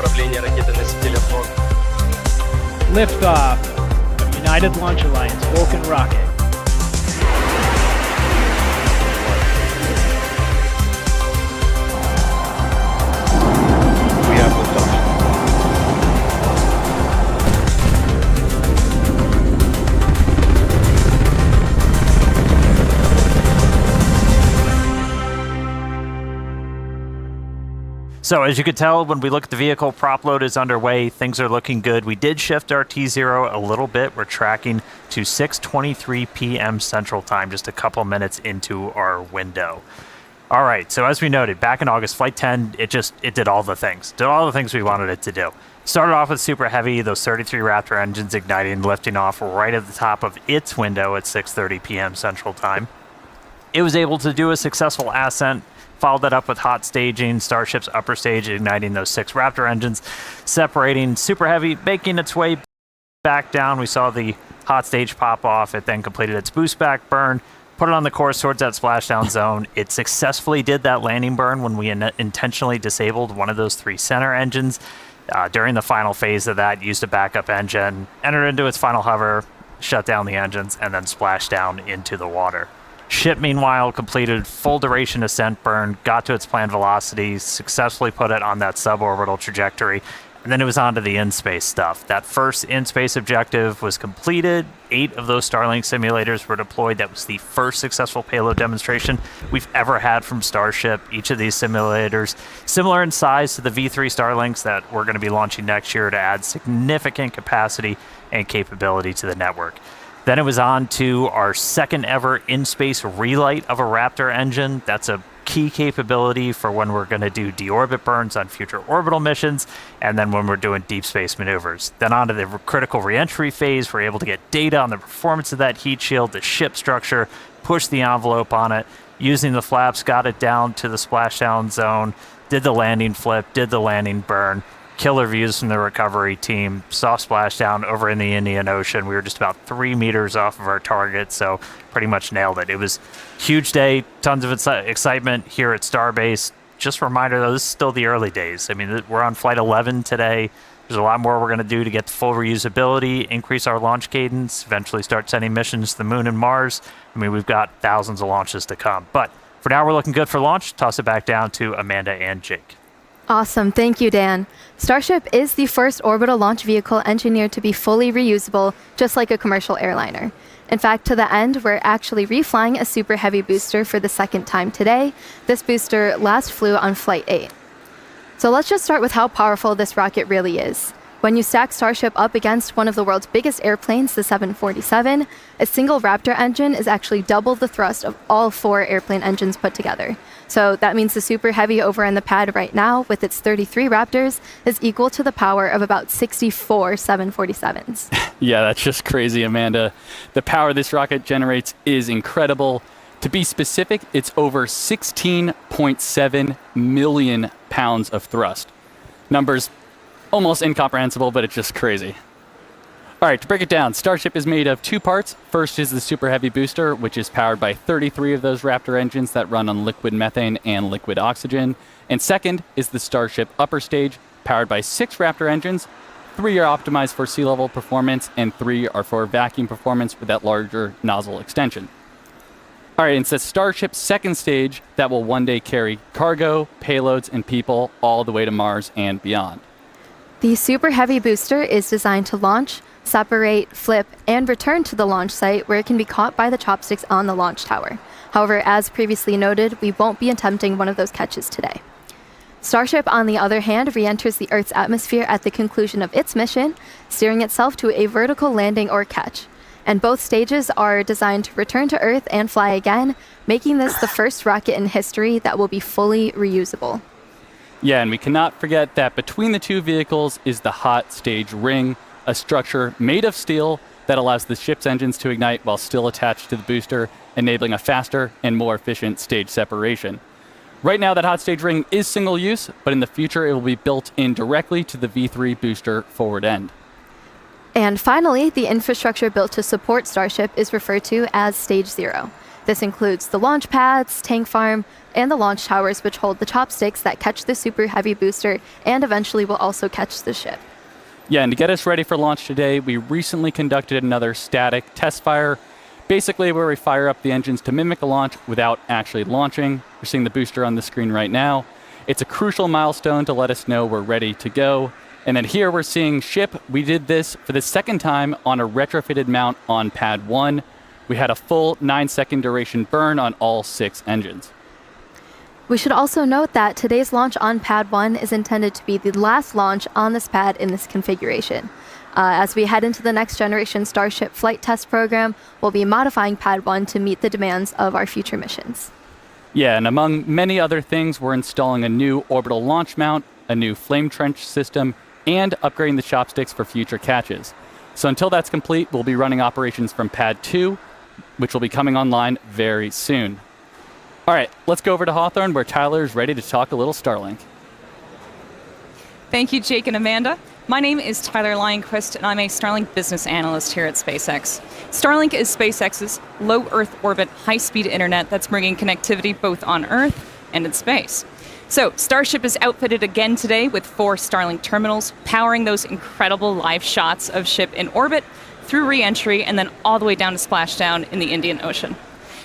управления ракетой-носителя «Фронт». Liftoff of United Launch Alliance Vulcan rocket. We have liftoff. So as you can tell, when we look at the vehicle, prop load is underway. Things are looking good. We did shift our T0 a little bit. We're tracking to 6:23 p.m. Central Time, just a couple minutes into our window. All right, so as we noted, back in August, Flight 10, it did all the things. Did all the things we wanted it to do. Started off with super heavy, those 33 Raptor engines igniting, lifting off right at the top of its window at 6:30 p.m. Central Time. It was able to do a successful ascent, followed that up with hot staging, Starship's upper stage igniting those 6 Raptor engines, separating super heavy, making its way back down. We saw the hot stage pop off. It then completed its boost back burn, put it on the course towards that splashdown zone. It successfully did that landing burn when we intentionally disabled one of those 3 center engines. During the final phase of that, used a backup engine, entered into its final hover, shut down the engines, and then splashed down into the water. Ship, meanwhile, completed full duration ascent burn, got to its planned velocity, successfully put it on that suborbital trajectory, and then it was on to the in-space stuff. That first in-space objective was completed. 8 of those Starlink simulators were deployed. That was the first successful payload demonstration we've ever had from Starship. Each of these simulators, similar in size to the V3 Starlinks that we're going to be launching next year to add significant capacity and capability to the network. Then it was on to our second ever in-space relight of a Raptor engine. That's a key capability for when we're going to do deorbit burns on future orbital missions, and then when we're doing deep space maneuvers. Then on to the critical reentry phase, we're able to get data on the performance of that heat shield, the ship structure, push the envelope on it, using the flaps, got it down to the splashdown zone, did the landing flip, did the landing burn. Killer views from the recovery team, soft splashdown over in the Indian Ocean. We were just about 3 meters off of our target, so pretty much nailed it. It was a huge day, tons of excitement here at Starbase. Just a reminder, though, this is still the early days. I mean, we're on Flight 11 today. There's a lot more we're going to do to get the full reusability, increase our launch cadence, eventually start sending missions to the Moon and Mars. I mean, we've got thousands of launches to come. But for now, we're looking good for launch. Toss it back down to Amanda and Jake. Awesome. Thank you, Dan. Starship is the first orbital launch vehicle engineered to be fully reusable, just like a commercial airliner. In fact, to the end, we're actually reflying a super heavy booster for the second time today. This booster last flew on Flight 8. So let's just start with how powerful this rocket really is. When you stack Starship up against one of the world's biggest airplanes, the 747, a single Raptor engine is actually double the thrust of all 4 airplane engines put together. So that means the Super Heavy over in the pad right now, with its 33 Raptors, is equal to the power of about 64 747s. Yeah, that's just crazy, Amanda. The power this rocket generates is incredible. To be specific, it's over 16.7 million pounds of thrust. Numbers almost incomprehensible, but it's just crazy. All right, to break it down, Starship is made of 2 parts. First is the Super Heavy booster, which is powered by 33 of those Raptor engines that run on liquid methane and liquid oxygen. And second is the Starship upper stage, powered by 6 Raptor engines. 3 are optimized for sea level performance, and 3 are for vacuum performance with that larger nozzle extension. All right, it's the Starship second stage that will one day carry cargo, payloads, and people all the way to Mars and beyond. The Super Heavy booster is designed to launch, separate, flip, and return to the launch site where it can be caught by the chopsticks on the launch tower. However, as previously noted, we won't be attempting one of those catches today. Starship, on the other hand, re-enters the Earth's atmosphere at the conclusion of its mission, steering itself to a vertical landing or catch. And both stages are designed to return to Earth and fly again, making this the first rocket in history that will be fully reusable. Yeah, and we cannot forget that between the 2 vehicles is the hot stage ring, a structure made of steel that allows the ship's engines to ignite while still attached to the booster, enabling a faster and more efficient stage separation. Right now, that hot stage ring is single use, but in the future, it will be built in directly to the V3 booster forward end. And finally, the infrastructure built to support Starship is referred to as Stage 0. This includes the launch pads, tank farm, and the launch towers, which hold the chopsticks that catch the Super Heavy booster and eventually will also catch the ship. Yeah, and to get us ready for launch today, we recently conducted another static test fire, basically where we fire up the engines to mimic a launch without actually launching. You're seeing the booster on the screen right now. It's a crucial milestone to let us know we're ready to go. And then here we're seeing ship. We did this for the second time on a retrofitted mount on pad 1. We had a full 9-second duration burn on all 6 engines. We should also note that today's launch on pad 1 is intended to be the last launch on this pad in this configuration. As we head into the next generation Starship Flight test program, we'll be modifying pad 1 to meet the demands of our future missions. Yeah, and among many other things, we're installing a new orbital launch mount, a new flame trench system, and upgrading the chopsticks for future catches. So until that's complete, we'll be running operations from pad 2, which will be coming online very soon. All right, let's go over to Hawthorne, where Tyler is ready to talk a little Starlink. Thank you, Jake and Amanda. My name is Tyler Lionquist, and I'm a Starlink business analyst here at SpaceX. Starlink is SpaceX's low Earth orbit, high-speed internet that's bringing connectivity both on Earth and in space. So, Starship is outfitted again today with 4 Starlink terminals, powering those incredible live shots of ship in orbit, through re-entry, and then all the way down to splashdown in the Indian Ocean.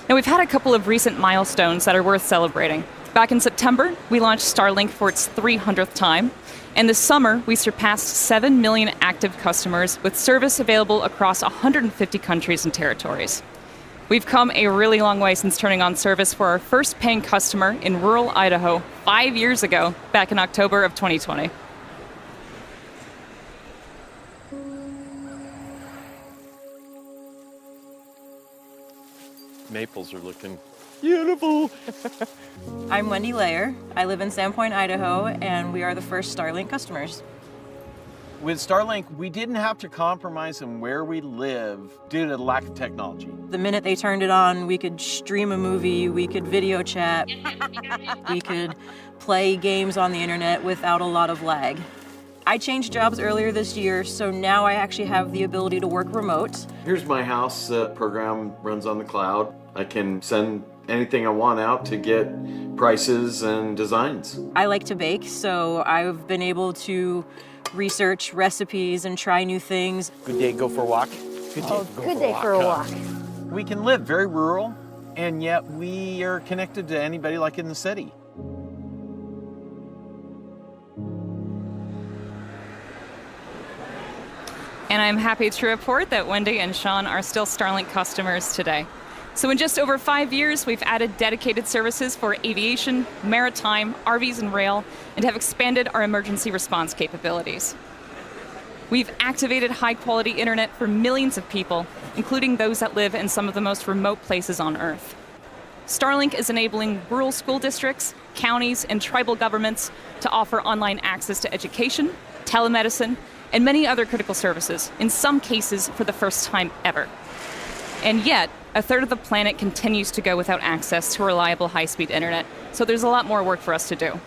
Now, we've had a couple of recent milestones that are worth celebrating. Back in September, we launched Starlink for its 300th time. And this summer, we surpassed 7 million active customers with service available across 150 countries and territories. We've come a really long way since turning on service for our first paying customer in rural Idaho 5 years ago, back in October of 2020. Maples are looking beautiful. I'm Wendy Layer. I live in Sandpoint, Idaho, and we are the first Starlink customers. With Starlink, we didn't have to compromise on where we live due to the lack of technology. The minute they turned it on, we could stream a movie, we could video chat, we could play games on the internet without a lot of lag. I changed jobs earlier this year, so now I actually have the ability to work remote. Here's my house. Program runs on the cloud. I can send anything I want out to get prices and designs. I like to bake, so I've been able to research recipes and try new things. Good day, go for a walk. Good day for a walk. We can live very rural, and yet we are connected to anybody like in the city. And I'm happy to report that Wendy and Sean are still Starlink customers today. So in just over 5 years, we've added dedicated services for aviation, maritime, RVs, and rail, and have expanded our emergency response capabilities. We've activated high-quality internet for millions of people, including those that live in some of the most remote places on Earth. Starlink is enabling rural school districts, counties, and tribal governments to offer online access to education, telemedicine, and many other critical services, in some cases for the first time ever. And yet, a third of the planet continues to go without access to reliable high-speed internet, so there's a lot more work for us to do.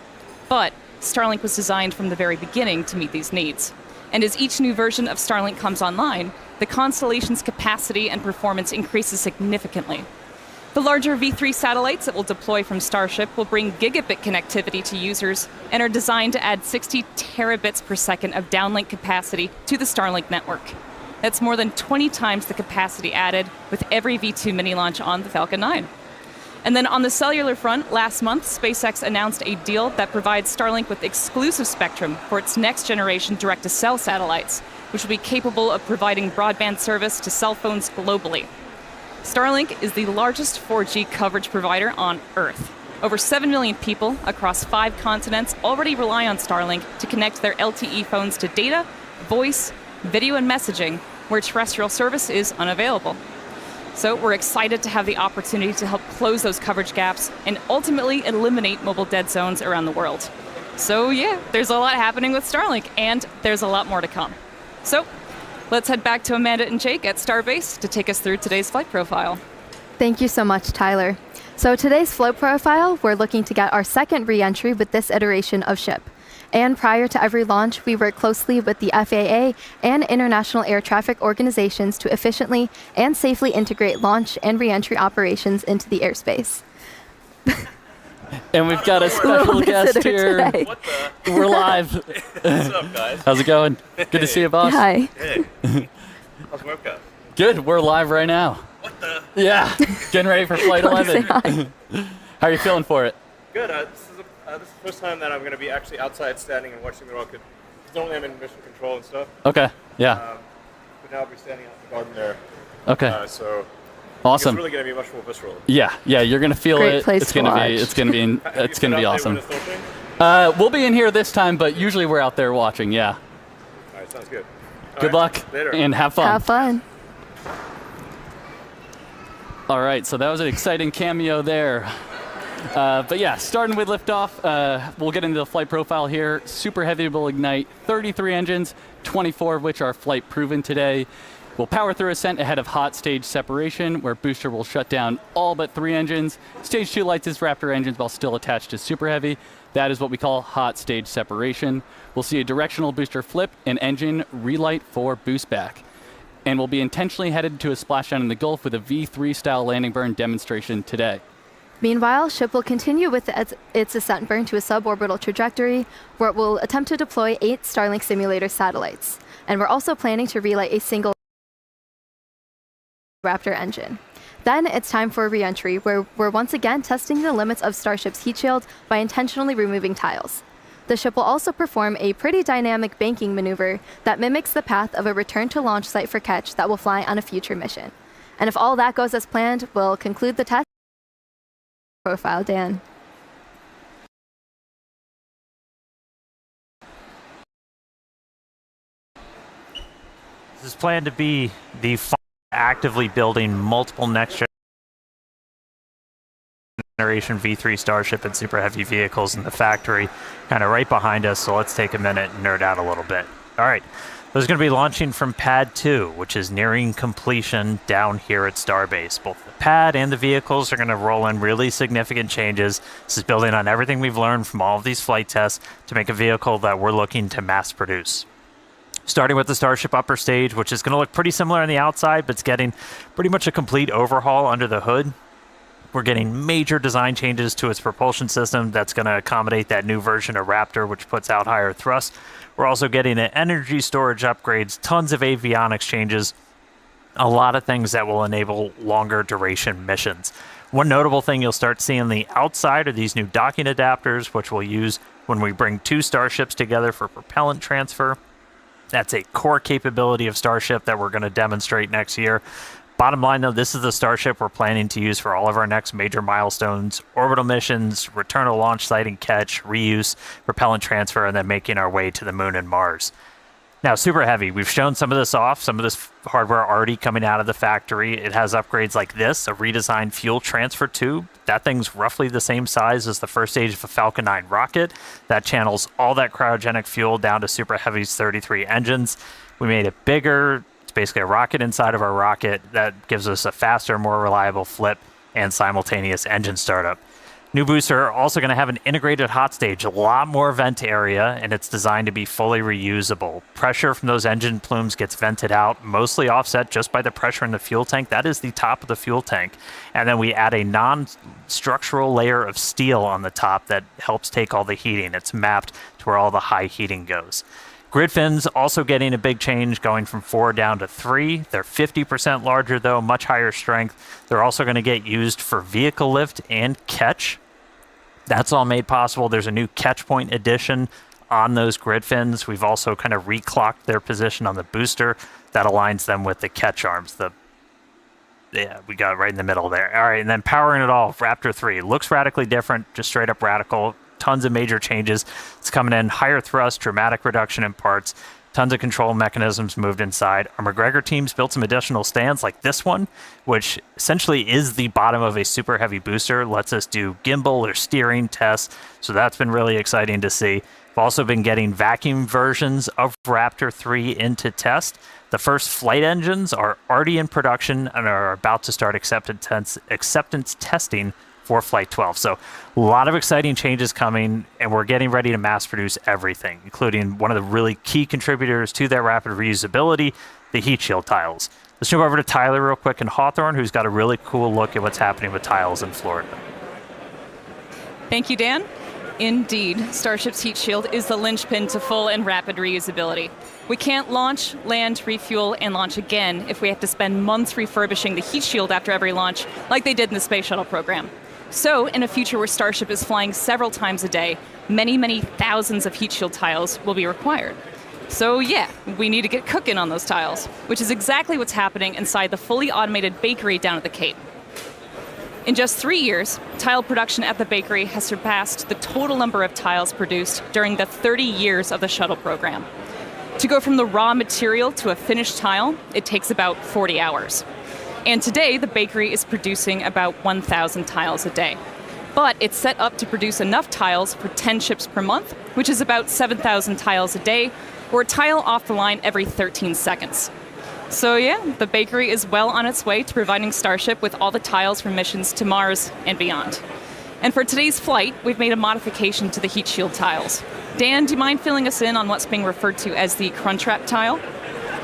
But Starlink was designed from the very beginning to meet these needs. And as each new version of Starlink comes online, the constellation's capacity and performance increases significantly. The larger V3 satellites that will deploy from Starship will bring gigabit connectivity to users and are designed to add 60 terabits per second of downlink capacity to the Starlink network. That's more than 20 times the capacity added with every V2 mini launch on the Falcon 9. And then on the cellular front, last month, SpaceX announced a deal that provides Starlink with exclusive spectrum for its next generation direct-to-cell satellites, which will be capable of providing broadband service to cell phones globally. Starlink is the largest 4G coverage provider on Earth. Over 7 million people across 5 continents already rely on Starlink to connect their LTE phones to data, voice, video, and messaging, where terrestrial service is unavailable. So we're excited to have the opportunity to help close those coverage gaps and ultimately eliminate mobile dead zones around the world. So yeah, there's a lot happening with Starlink, and there's a lot more to come. So let's head back to Amanda and Jake at Starbase to take us through today's flight profile. Thank you so much, Tyler. So today's flow profile, we're looking to get our second re-entry with this iteration of ship. And prior to every launch, we work closely with the FAA and international air traffic organizations to efficiently and safely integrate launch and reentry operations into the airspace. And we've got a special guest here. Today. What the? We're live. What's up, guys? How's it going? Good to see you, boss. Hi. Hey. How's work going? Good. We're live right now. What the? Yeah. Getting ready for Flight Wanna say 11. hi? How are you feeling for it? Good. This is the first time that I'm going to be actually outside standing and watching the rocket. Because normally I'm in mission control and stuff. Okay. Yeah. But now I'll be standing out in the garden there. Okay. So Awesome. it's really going to be much more visceral. Yeah. You're gonna feel Great it. place It's to gonna watch. be. It's gonna be. It's gonna be awesome. All We'll be in here this time, but usually we're out there watching. Yeah. right, sounds good. All Good right, luck later. and have fun. Have fun. All right, so that was an exciting cameo there. But yeah, starting with liftoff, we'll get into the flight profile here. Super Heavy will ignite 33 engines, 24 of which are flight proven today. We'll power through ascent ahead of hot stage separation, where booster will shut down all but 3 engines. Stage 2 lights as Raptor engines while still attached to Super Heavy. That is what we call hot stage separation. We'll see a directional booster flip and engine relight for boost back. And we'll be intentionally headed to a splashdown in the Gulf with a V3 style landing burn demonstration today. Meanwhile, ship will continue with its ascent burn to a suborbital trajectory, where it will attempt to deploy 8 Starlink simulator satellites. And we're also planning to relight a single Raptor engine. Then it's time for re-entry, where we're once again testing the limits of Starship's heat shield by intentionally removing tiles. The ship will also perform a pretty dynamic banking maneuver that mimics the path of a return to launch site for catch that will fly on a future mission. And if all that goes as planned, we'll conclude the test. Profile, Dan. This is planned to be the actively building multiple next generation V3 Starship and Super Heavy vehicles in the factory, kind of right behind us. So let's take a minute and nerd out a little bit. All right, those are going to be launching from Pad 2, which is nearing completion down here at Starbase. Both the pad and the vehicles are going to roll in really significant changes. This is building on everything we've learned from all of these flight tests to make a vehicle that we're looking to mass produce. Starting with the Starship upper stage, which is going to look pretty similar on the outside, but it's getting pretty much a complete overhaul under the hood. We're getting major design changes to its propulsion system that's going to accommodate that new version of Raptor, which puts out higher thrust. We're also getting an energy storage upgrades, tons of avionics changes, a lot of things that will enable longer duration missions. One notable thing you'll start seeing on the outside are these new docking adapters, which we'll use when we bring 2 starships together for propellant transfer. That's a core capability of Starship that we're going to demonstrate next year. Bottom line, though, this is the Starship we're planning to use for all of our next major milestones: orbital missions, return to launch site and catch, reuse, propellant transfer, and then making our way to the moon and Mars. Now, Super Heavy, we've shown some of this off, some of this hardware already coming out of the factory. It has upgrades like this, a redesigned fuel transfer tube. That thing's roughly the same size as the first stage of a Falcon 9 rocket. That channels all that cryogenic fuel down to Super Heavy's 33 engines. We made it bigger. It's basically a rocket inside of our rocket that gives us a faster, more reliable flip and simultaneous engine startup. New booster also going to have an integrated hot stage, a lot more vent area, and it's designed to be fully reusable. Pressure from those engine plumes gets vented out, mostly offset just by the pressure in the fuel tank. That is the top of the fuel tank. And then we add a non-structural layer of steel on the top that helps take all the heating. It's mapped to where all the high heating goes. Grid fins also getting a big change, going from 4 down to 3. They're 50% larger, though, much higher strength. They're also going to get used for vehicle lift and catch. That's all made possible. There's a new catch point addition on those grid fins. We've also kind of reclocked their position on the booster. That aligns them with the catch arms. Yeah, we got it right in the middle there. All right, and then powering it all, Raptor 3. Looks radically different, just straight up radical. Tons of major changes. It's coming in higher thrust, dramatic reduction in parts, tons of control mechanisms moved inside. Our McGregor teams built some additional stands like this one, which essentially is the bottom of a Super Heavy booster, lets us do gimbal or steering tests. So that's been really exciting to see. We've also been getting vacuum versions of Raptor 3 into test. The first flight engines are already in production and are about to start acceptance testing for Flight 12. So a lot of exciting changes coming, and we're getting ready to mass produce everything, including one of the really key contributors to that rapid reusability, the heat shield tiles. Let's move over to Tyler real quick in Hawthorne, who's got a really cool look at what's happening with tiles in Florida. Thank you, Dan. Indeed, Starship's heat shield is the linchpin to full and rapid reusability. We can't launch, land, refuel, and launch again if we have to spend months refurbishing the heat shield after every launch, like they did in the Space Shuttle program. So, in a future where Starship is flying several times a day, many, many thousands of heat shield tiles will be required. So yeah, we need to get cooking on those tiles, which is exactly what's happening inside the fully automated bakery down at the Cape. In just 3 years, tile production at the bakery has surpassed the total number of tiles produced during the 30 years of the shuttle program. To go from the raw material to a finished tile, it takes about 40 hours. And today, the bakery is producing about 1,000 tiles a day. But it's set up to produce enough tiles for 10 ships per month, which is about 7,000 tiles a day, or a tile off the line every 13 seconds. So yeah, the bakery is well on its way to providing Starship with all the tiles for missions to Mars and beyond. And for today's flight, we've made a modification to the heat shield tiles. Dan, do you mind filling us in on what's being referred to as the Crunchwrap tile?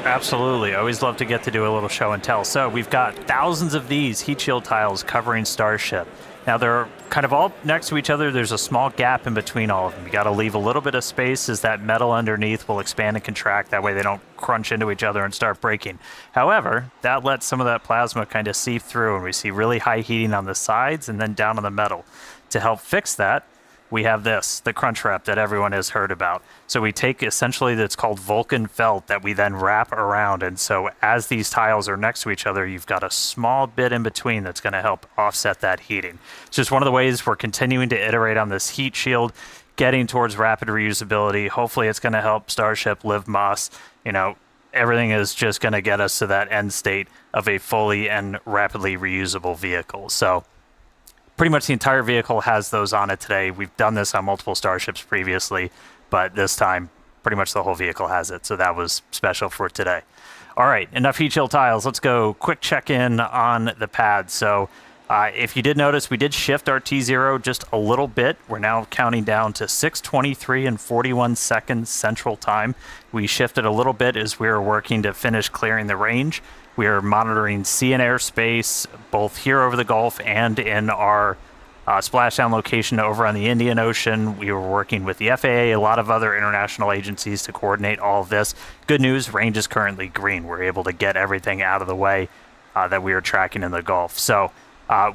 Absolutely. I always love to get to do a little show and tell. So we've got thousands of these heat shield tiles covering Starship. Now they're kind of all next to each other. There's a small gap in between all of them. You got to leave a little bit of space as that metal underneath will expand and contract. That way they don't crunch into each other and start breaking. However, that lets some of that plasma kind of seep through, and we see really high heating on the sides and then down on the metal. To help fix that, we have this, the crunch wrap that everyone has heard about. So we take essentially that's called Vulcan felt that we then wrap around. And so as these tiles are next to each other, you've got a small bit in between that's going to help offset that heating. It's just one of the ways we're continuing to iterate on this heat shield, getting towards rapid reusability. Hopefully it's going to help Starship live Moss. You know, everything is just going to get us to that end state of a fully and rapidly reusable vehicle. So pretty much the entire vehicle has those on it today. We've done this on multiple Starships previously, but this time pretty much the whole vehicle has it. So that was special for today. All right, enough heat shield tiles. Let's go quick check-in on the pad. So if you did notice, we did shift our T0 just a little bit. We're now counting down to 6:23 and 41 seconds Central Time. We shifted a little bit as we were working to finish clearing the range. We are monitoring sea and airspace, both here over the Gulf and in our splashdown location over on the Indian Ocean. We were working with the FAA, a lot of other international agencies to coordinate all of this. Good news, range is currently green. We're able to get everything out of the way that we are tracking in the Gulf. So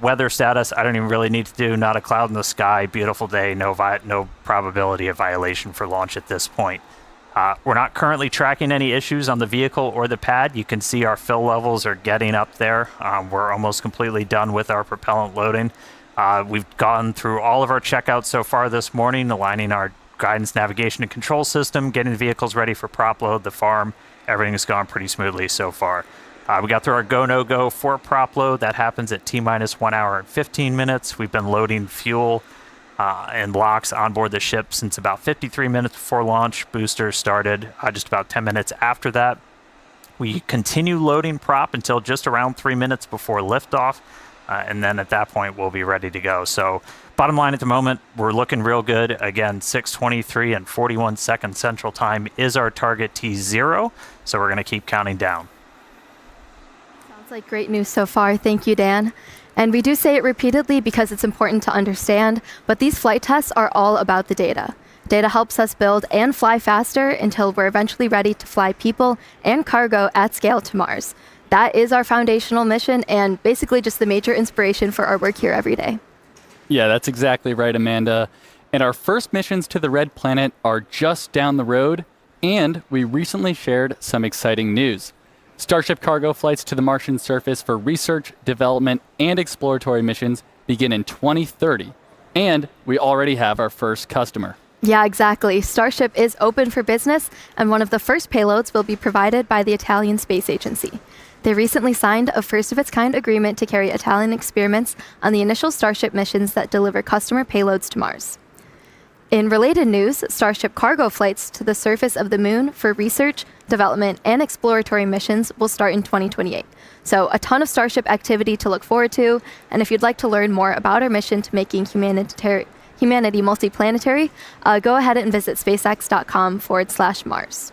weather status, I don't even really need to do. Not a cloud in the sky, beautiful day, no probability of violation for launch at this point. We're not currently tracking any issues on the vehicle or the pad. You can see our fill levels are getting up there. We're almost completely done with our propellant loading. We've gone through all of our checkouts so far this morning, aligning our guidance, navigation, and control system, getting the vehicles ready for prop load, the farm. Everything has gone pretty smoothly so far. We got through our go, no go for prop load. That happens at T-minus 1 hour and 15 minutes. We've been loading fuel and locks on board the ship since about 53 minutes before launch. Boosters started just about 10 minutes after that. We continue loading prop until just around 3 minutes before liftoff, and then at that point we'll be ready to go. So bottom line at the moment, we're looking real good. Again, 6:23 and 41 seconds Central Time is our target T0, so we're going to keep counting down. Sounds like great news so far. Thank you, Dan. And we do say it repeatedly because it's important to understand, but these flight tests are all about the data. Data helps us build and fly faster until we're eventually ready to fly people and cargo at scale to Mars. That is our foundational mission and basically just the major inspiration for our work here every day. Yeah, that's exactly right, Amanda. And our first missions to the Red Planet are just down the road, and we recently shared some exciting news. Starship cargo flights to the Martian surface for research, development, and exploratory missions begin in 2030. And we already have our first customer. Yeah, exactly. Starship is open for business, and one of the first payloads will be provided by the Italian Space Agency. They recently signed a first-of-its-kind agreement to carry Italian experiments on the initial Starship missions that deliver customer payloads to Mars. In related news, Starship cargo flights to the surface of the moon for research, development, and exploratory missions will start in 2028. So a ton of Starship activity to look forward to, and if you'd like to learn more about our mission to making humanity multiplanetary, go ahead and visit spacex.com/Mars.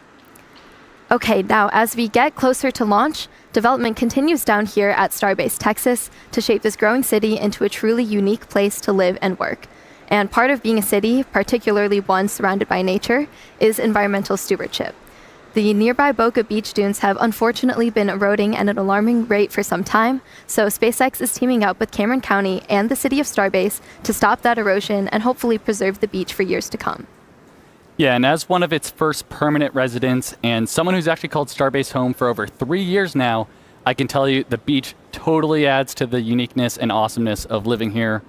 Okay, now as we get closer to launch, development continues down here at Starbase, Texas, to shape this growing city into a truly unique place to live and work. And part of being a city, particularly one surrounded by nature, is environmental stewardship. The nearby Boca Beach dunes have unfortunately been eroding at an alarming rate for some time, so SpaceX is teaming up with Cameron County and the city of Starbase to stop that erosion and hopefully preserve the beach for years to come. Yeah, and as one of its first permanent residents and someone who's actually called Starbase home for over 3 years now, I can tell you the beach totally adds to the uniqueness and awesomeness of living here.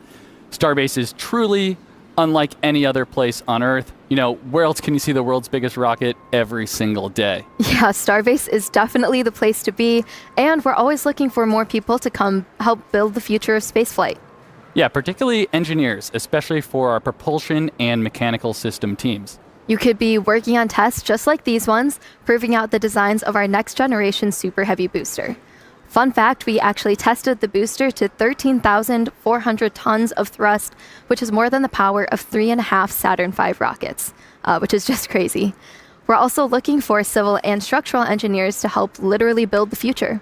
Starbase is truly unlike any other place on Earth. You know, where else can you see the world's biggest rocket every single day? Yeah, Starbase is definitely the place to be, and we're always looking for more people to come help build the future of spaceflight. Yeah, particularly engineers, especially for our propulsion and mechanical system teams. You could be working on tests just like these ones, proving out the designs of our next generation Super Heavy booster. Fun fact, we actually tested the booster to 13,400 tons of thrust, which is more than the power of 3.5 Saturn V rockets, which is just crazy. We're also looking for civil and structural engineers to help literally build the future.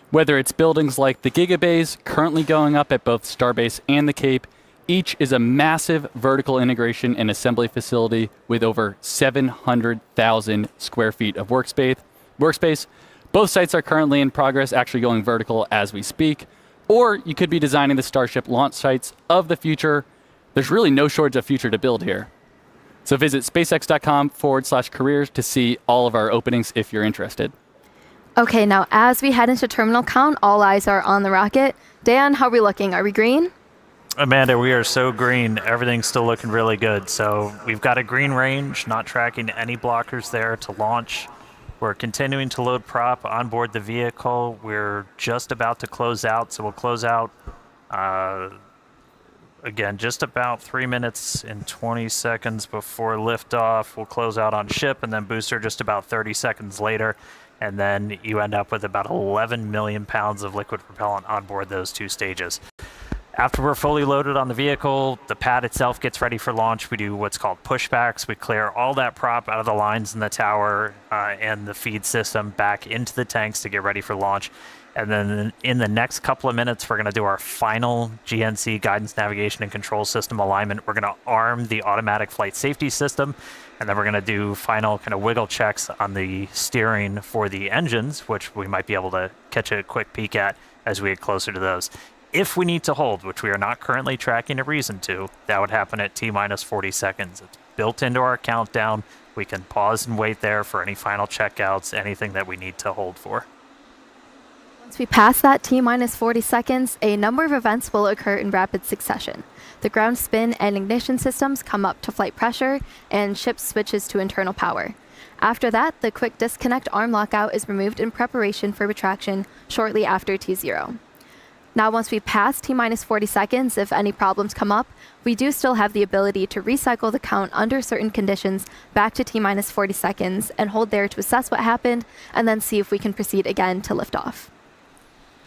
Whether it's buildings like the Gigabays currently going up at both Starbase and the Cape, each is a massive vertical integration and assembly facility with over 700,000 square feet of workspace. Both sites are currently in progress, actually going vertical as we speak. Or you could be designing the Starship launch sites of the future. There's really no shortage of future to build here. So visit spacex.com/careers to see all of our openings if you're interested. Okay, now as we head into terminal count, all eyes are on the rocket. Dan, how are we looking? Are we green? Amanda, we are so green. Everything's still looking really good. So we've got a green range, not tracking any blockers there to launch. We're continuing to load prop on board the vehicle. We're just about to close out, so we'll close out, again, just about 3 minutes and 20 seconds before liftoff. We'll close out on ship, and then booster just about 30 seconds later, and then you end up with about 11 million pounds of liquid propellant on board those two stages. After we're fully loaded on the vehicle, the pad itself gets ready for launch. We do what's called pushbacks. We clear all that prop out of the lines in the tower and the feed system back into the tanks to get ready for launch. And then in the next couple of minutes, we're going to do our final GNC guidance, navigation, and control system alignment. We're going to arm the automatic flight safety system, and then we're going to do final kind of wiggle checks on the steering for the engines, which we might be able to catch a quick peek at as we get closer to those. If we need to hold, which we are not currently tracking a reason to, that would happen at T-minus 40 seconds. It's built into our countdown. We can pause and wait there for any final checkouts, anything that we need to hold for. Once we pass that T-minus 40 seconds, a number of events will occur in rapid succession. The ground spin and ignition systems come up to flight pressure, and ship switches to internal power. After that, the quick disconnect arm lockout is removed in preparation for retraction shortly after T0. Now, once we pass T-minus 40 seconds, if any problems come up, we do still have the ability to recycle the count under certain conditions back to T-minus 40 seconds and hold there to assess what happened and then see if we can proceed again to liftoff.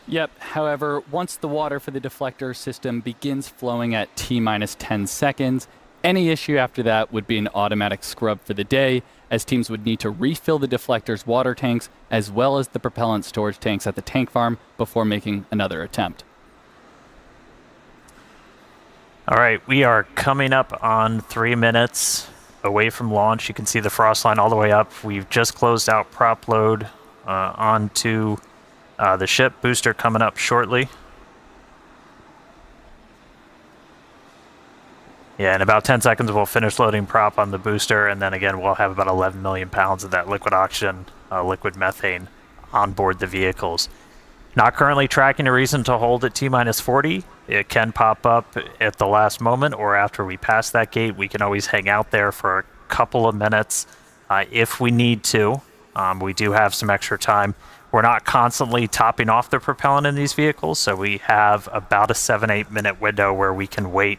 Yep, however, once the water for the deflector system begins flowing at T-minus 10 seconds, any issue after that would be an automatic scrub for the day, as teams would need to refill the deflector's water tanks as well as the propellant storage tanks at the tank farm before making another attempt. All right, we are coming up on 3 minutes away from launch. You can see the frost line all the way up. We've just closed out prop load onto the ship. Booster coming up shortly. Yeah, in about 10 seconds, we'll finish loading prop on the booster, and then again, we'll have about 11 million pounds of that liquid oxygen, liquid methane on board the vehicles. Not currently tracking a reason to hold at T-minus 40. It can pop up at the last moment, or after we pass that gate. We can always hang out there for a couple of minutes if we need to. We do have some extra time. We're not constantly topping off the propellant in these vehicles, so we have about a 7-8 minute window where we can wait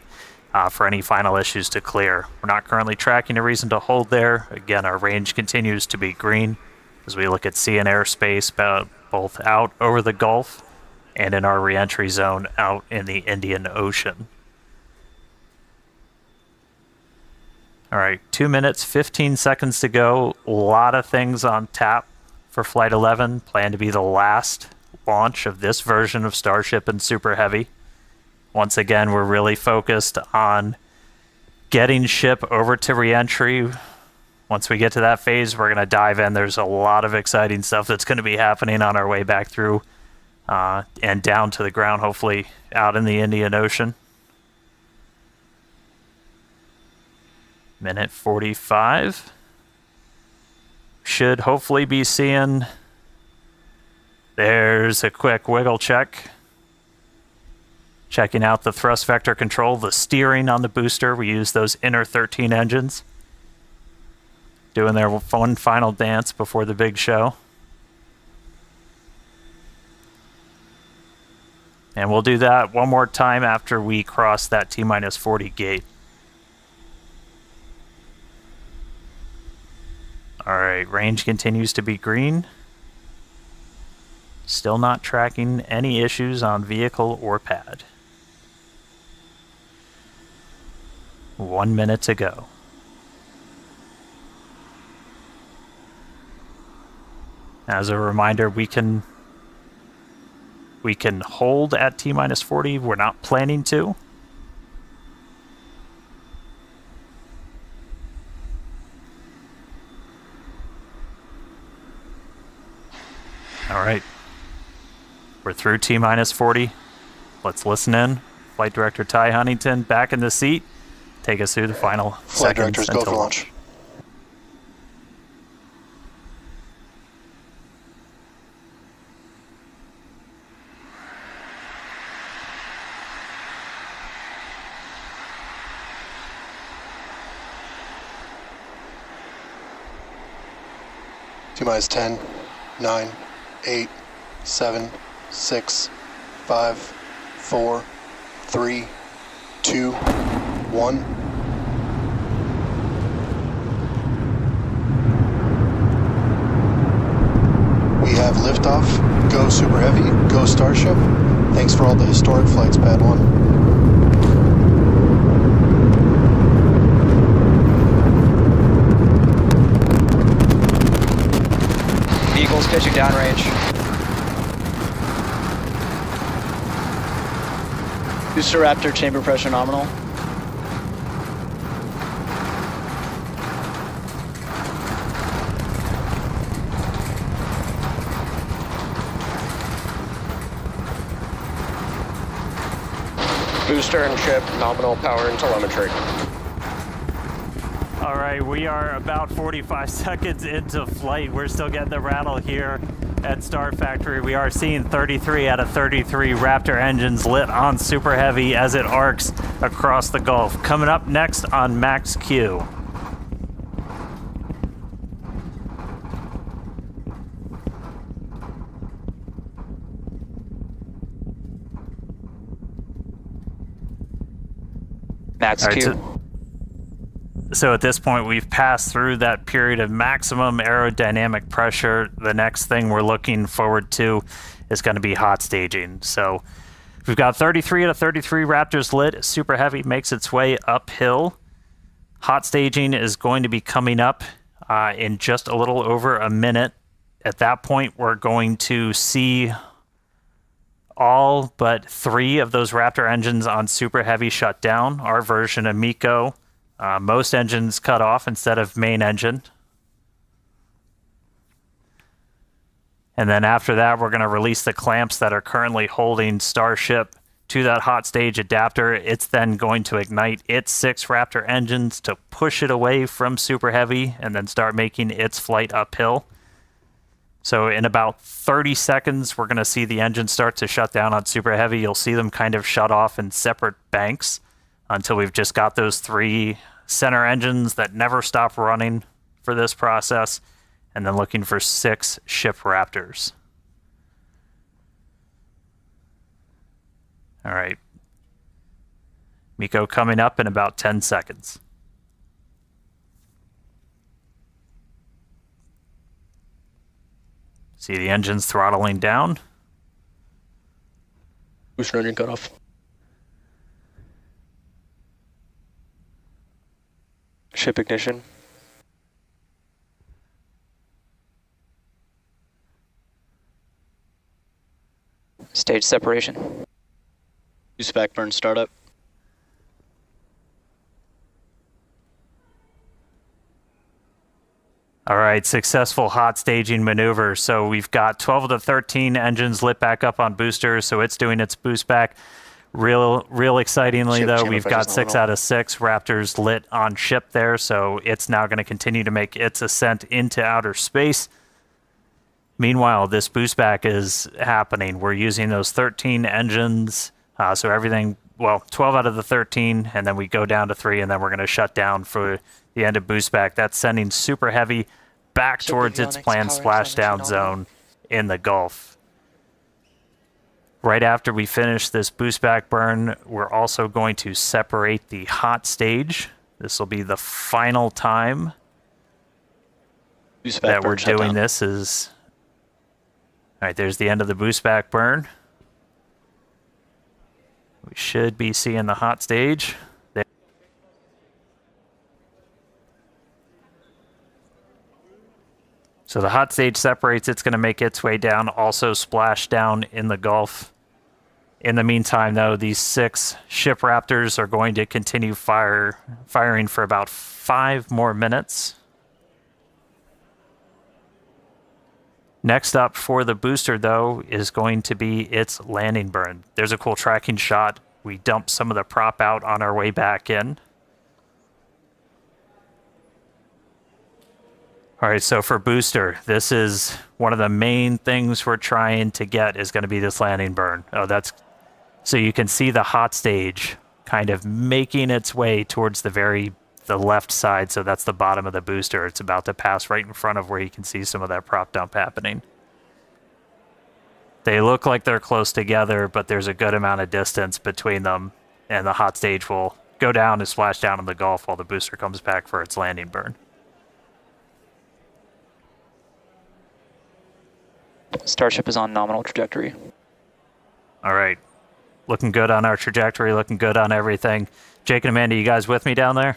for any final issues to clear. We're not currently tracking a reason to hold there. Again, our range continues to be green as we look at sea and airspace both out over the Gulf and in our reentry zone out in the Indian Ocean. All right, 2 minutes, 15 seconds to go. A lot of things on tap for Flight 11. Planned to be the last launch of this version of Starship and Super Heavy. Once again, we're really focused on getting ship over to reentry. Once we get to that phase, we're going to dive in. There's a lot of exciting stuff that's going to be happening on our way back through and down to the ground, hopefully out in the Indian Ocean. Minute 45. Should hopefully be seeing. There's a quick wiggle check. Checking out the thrust vector control, the steering on the booster. We use those inner 13 engines. Doing their one final dance before the big show. And we'll do that one more time after we cross that T-minus 40 gate. Alright, range continues to be green. Still not tracking any issues on vehicle or pad. 1 minute to go. As a reminder, we can hold at T-minus 40. We're not planning to. All right. We're through T-minus 40. Let's listen in. Flight Director Ty Huntington back in the seat. Take us through the final Flight seconds Directors, go until for launch. T-minus 10, 9, 8, 7, 6, 5, 4, 3, 2, 1. We have liftoff. Go Super Heavy. Go Starship. Thanks for all the historic flights, Pad 1. Vehicles pitching downrange. Booster Raptor chamber pressure nominal. Booster and ship nominal power and telemetry. All right, we are about 45 seconds into flight. We're still getting the rattle here at Star Factory. We are seeing 33 out of 33 Raptor engines lit on Super Heavy as it arcs across the Gulf. Coming up next on Max Q. Max Q. So at this point, we've passed through that period of maximum aerodynamic pressure. The next thing we're looking forward to is going to be hot staging. So we've got 33 out of 33 Raptors lit. Super Heavy makes its way uphill. Hot staging is going to be coming up in just a little over a minute. At that point, we're going to see all but 3 of those Raptor engines on Super Heavy shut down. Our version of MECO. Most engines cut off instead of main engine. And then after that, we're going to release the clamps that are currently holding Starship to that hot stage adapter. It's then going to ignite its 6 Raptor engines to push it away from Super Heavy and then start making its flight uphill. So in about 30 seconds, we're going to see the engines start to shut down on Super Heavy. You'll see them kind of shut off in separate banks until we've just got those 3 center engines that never stop running for this process, and then looking for 6 ship Raptors. All right. MECO coming up in about 10 seconds. See the engines throttling down. Booster engine cutoff. Ship ignition. Stage separation. Use back burn startup. All right, successful hot staging maneuver. So we've got 12 of the 13 engines lit back up on boosters, so it's doing its boost back. Real excitingly, Ship though, chamber we've got pressure's 6 nominal. out of 6 Raptors lit on ship there, so it's now going to continue to make its ascent into outer space. Meanwhile, this boost back is happening. We're using those 13 engines, so everything, well, 12 out of the 13, and then we go down to 3, and then we're going to shut down for the end of boost back. That's sending Super Heavy back towards its planned splashdown zone in the Gulf. Right after we finish this boost back burn, we're also going to separate the hot stage. This will be the final time that we're doing this. All right, there's the end of the boost back burn. We should be seeing the hot stage. There. So the hot stage separates. It's going to make its way down, also splash down in the Gulf. In the meantime, though, these 6 ship Raptors are going to continue firing for about 5 more minutes. Next up for the booster, though, is going to be its landing burn. There's a cool tracking shot. We dump some of the prop out on our way back in. All right, so for booster, this is one of the main things we're trying to get is going to be this landing burn. Oh, that's so you can see the hot stage kind of making its way towards the left side. So that's the bottom of the booster. It's about to pass right in front of where you can see some of that prop dump happening. They look like they're close together, but there's a good amount of distance between them, and the hot stage will go down and splash down in the Gulf while the booster comes back for its landing burn. Starship is on nominal trajectory. All right. Looking good on our trajectory, looking good on everything. Jake and Amanda, you guys with me down there?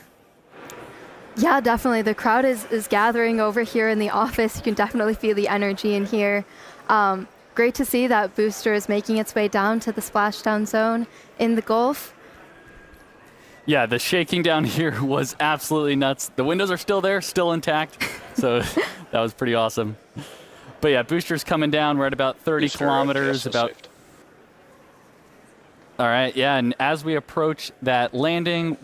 Yeah, definitely. The crowd is gathering over here in the office. You can definitely feel the energy in here. Great to see that booster is making its way down to the splashdown zone in the Gulf. Yeah, the shaking down here was absolutely nuts. The windows are still there, still intact. So that was pretty awesome. But yeah, booster's coming down. We're at about 30 kilometers. All right, yeah, and as we approach that landing,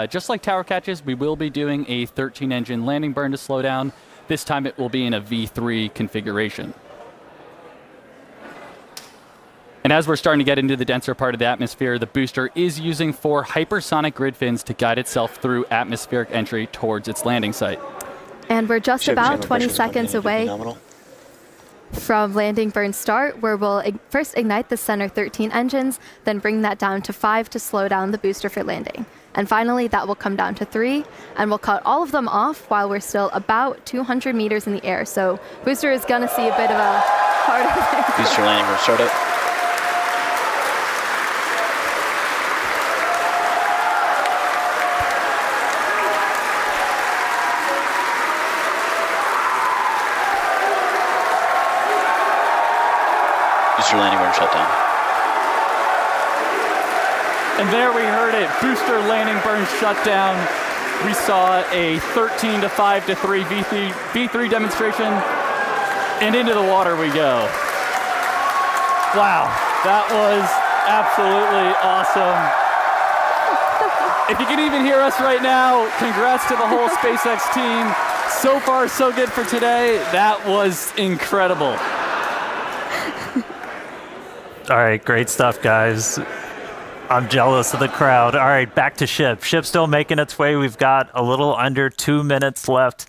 just like tower catches, we will be doing a 13-engine landing burn to slow down. This time it will be in a V3 configuration. And as we're starting to get into the denser part of the atmosphere, the booster is using 4 hypersonic grid fins to guide itself through atmospheric entry towards its landing site. And we're just about 20 seconds away from landing burn start, where we'll first ignite the center 13 engines, then bring that down to 5 to slow down the booster for landing. And finally, that will come down to 3, and we'll cut all of them off while we're still about 200 meters in the air. So booster is going to see a bit of a harder landing. Booster landing burn startup. Booster landing burn shutdown. And there we heard it, booster landing burn shutdown. We saw a 13 to 5 to 3 V3 demonstration, and into the water we go. Wow, that was absolutely awesome. If you can even hear us right now, congrats to the whole SpaceX team. So far, so good for today. That was incredible. All right, great stuff, guys. I'm jealous of the crowd. All right, back to ship. Ship still making its way. We've got a little under 2 minutes left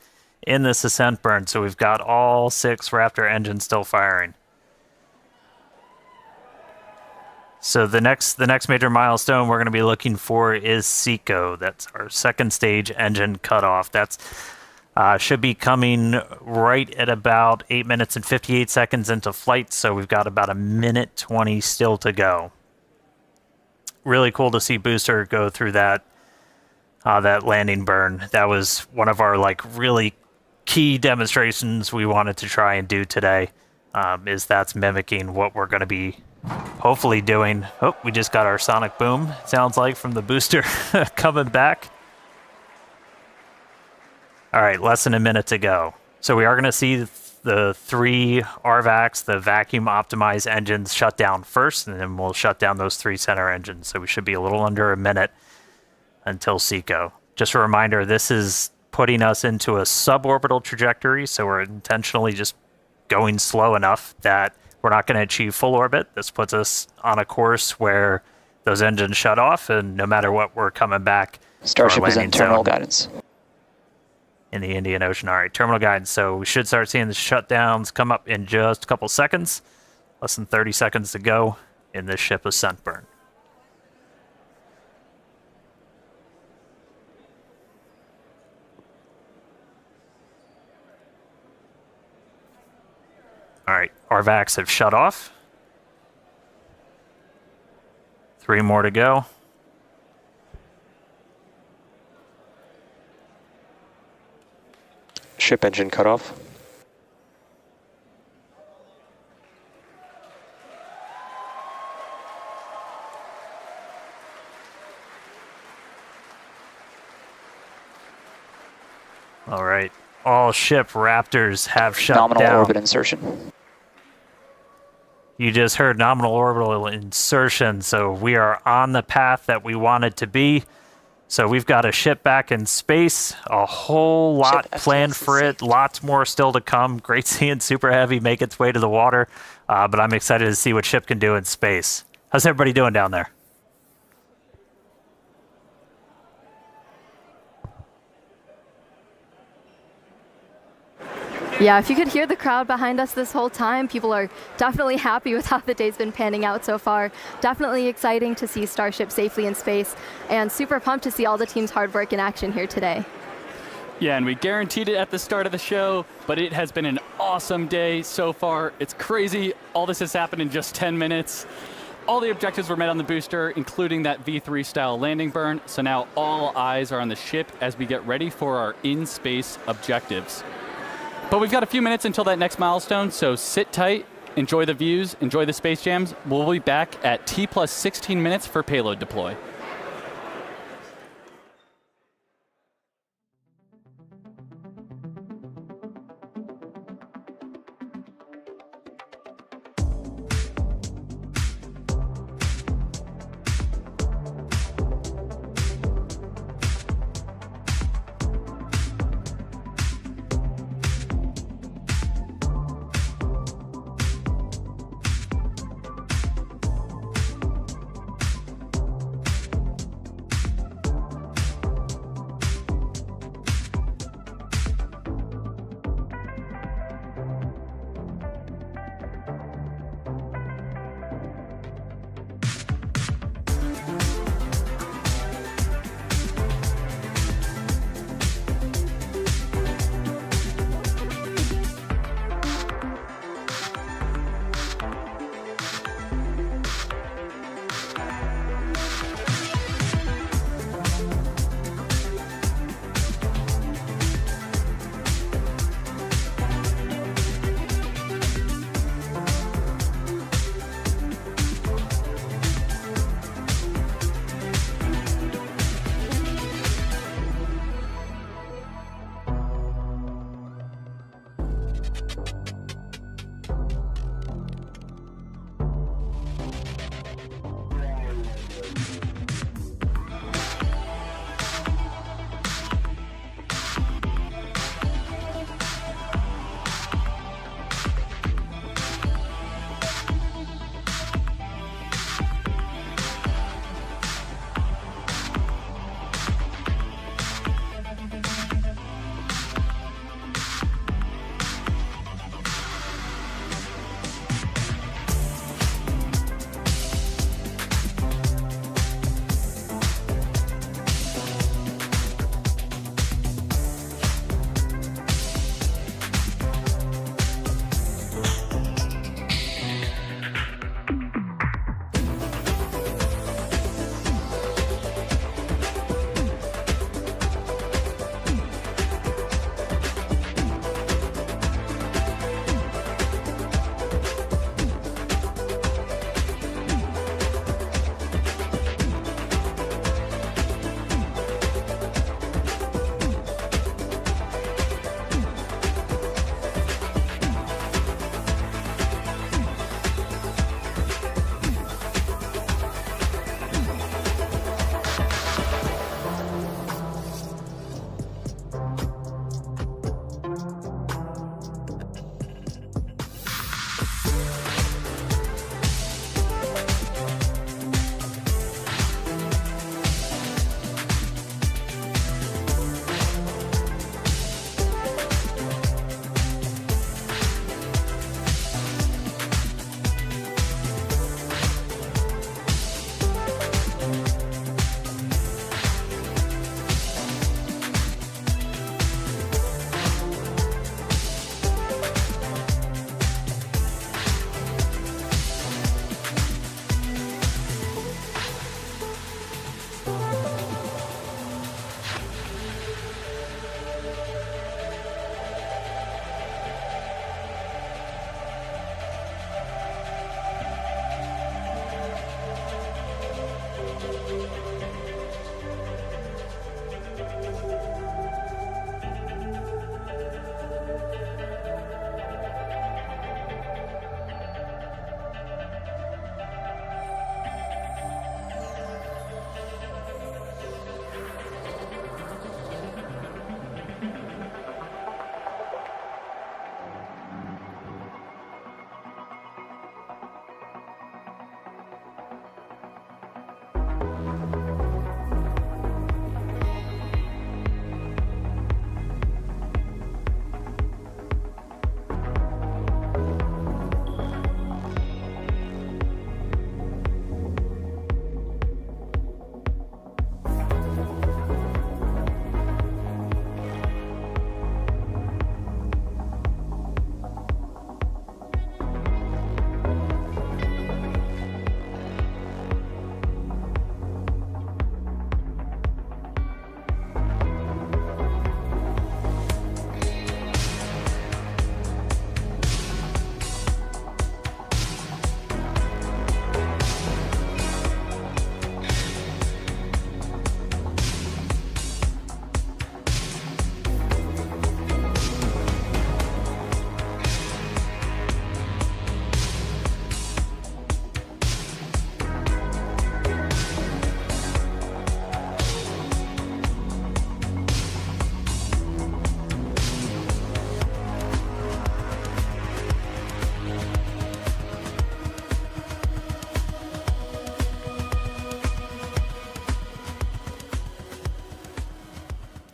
in this ascent burn, so we've got all 6 Raptor engines still firing. So the next major milestone we're going to be looking for is SECO. That's our second stage engine cutoff. That's should be coming right at about 8 minutes and 58 seconds into flight. So we've got about 1:20 still to go. Really cool to see Booster go through that landing burn. That was one of our really key demonstrations we wanted to try and do today. That's mimicking what we're going to be hopefully doing. Oh, we just got our sonic boom, sounds like, from the booster coming back. All right, less than a minute to go. So we are going to see the 3 RVACs, the vacuum optimized engines, shut down first, and then we'll shut down those 3 center engines. So we should be a little under a minute until SECO. Just a reminder, this is putting us into a suborbital trajectory, so we're intentionally just going slow enough that we're not going to achieve full orbit. This puts us on a course where those engines shut off, and no matter what, we're coming back. Starship is in terminal guidance. In the Indian Ocean. All right, terminal guidance. So we should start seeing the shutdowns come up in just a couple seconds. Less than 30 seconds to go in this ship ascent burn. All right, RVACs have shut off. 3 more to go. Ship engine cutoff. All right, all ship Raptors have shut down. Nominal orbit insertion. You just heard nominal orbital insertion, so we are on the path that we wanted to be. So we've got a ship back in space, a whole lot planned for it, lots more still to come. Great seeing Super Heavy make its way to the water, but I'm excited to see what ship can do in space. How's everybody doing down there? Yeah, if you could hear the crowd behind us this whole time, people are definitely happy with how the day's been panning out so far. Definitely exciting to see Starship safely in space, and super pumped to see all the team's hard work in action here today. Yeah, and we guaranteed it at the start of the show, but it has been an awesome day so far. It's crazy. All this has happened in just 10 minutes. All the objectives were met on the booster, including that V3 style landing burn. So now all eyes are on the ship as we get ready for our in-space objectives. But we've got a few minutes until that next milestone, so sit tight, enjoy the views, enjoy the space jams. We'll be back at T+16 minutes for payload deploy.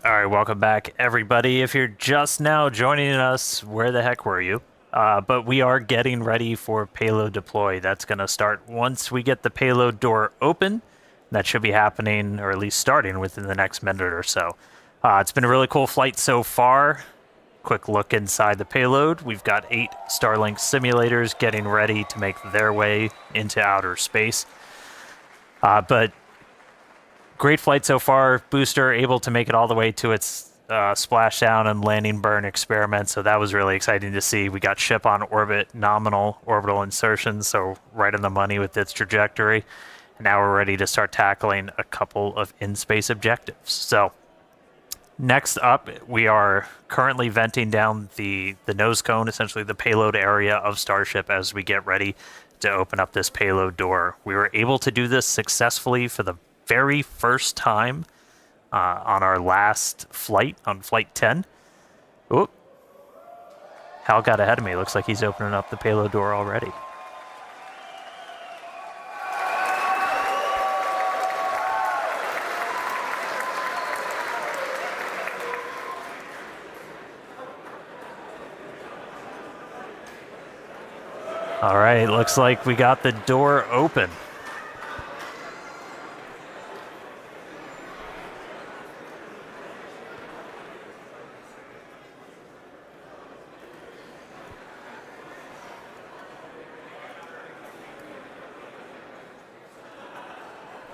All right, welcome back, everybody. If you're just now joining us, where the heck were you? But we are getting ready for payload deploy. That's going to start once we get the payload door open. That should be happening, or at least starting, within the next minute or so. It's been a really cool flight so far. Quick look inside the payload. We've got 8 Starlink simulators getting ready to make their way into outer space. But great flight so far. Booster able to make it all the way to its splashdown and landing burn experiment, so that was really exciting to see. We got ship on orbit, nominal orbital insertion, so right on the money with its trajectory. And now we're ready to start tackling a couple of in-space objectives. So next up, we are currently venting down the nose cone, essentially the payload area of Starship, as we get ready to open up this payload door. We were able to do this successfully for the very first time on our last flight, on Flight 10. Oop. Hal got ahead of me. Looks like he's opening up the payload door already. All right, looks like we got the door open.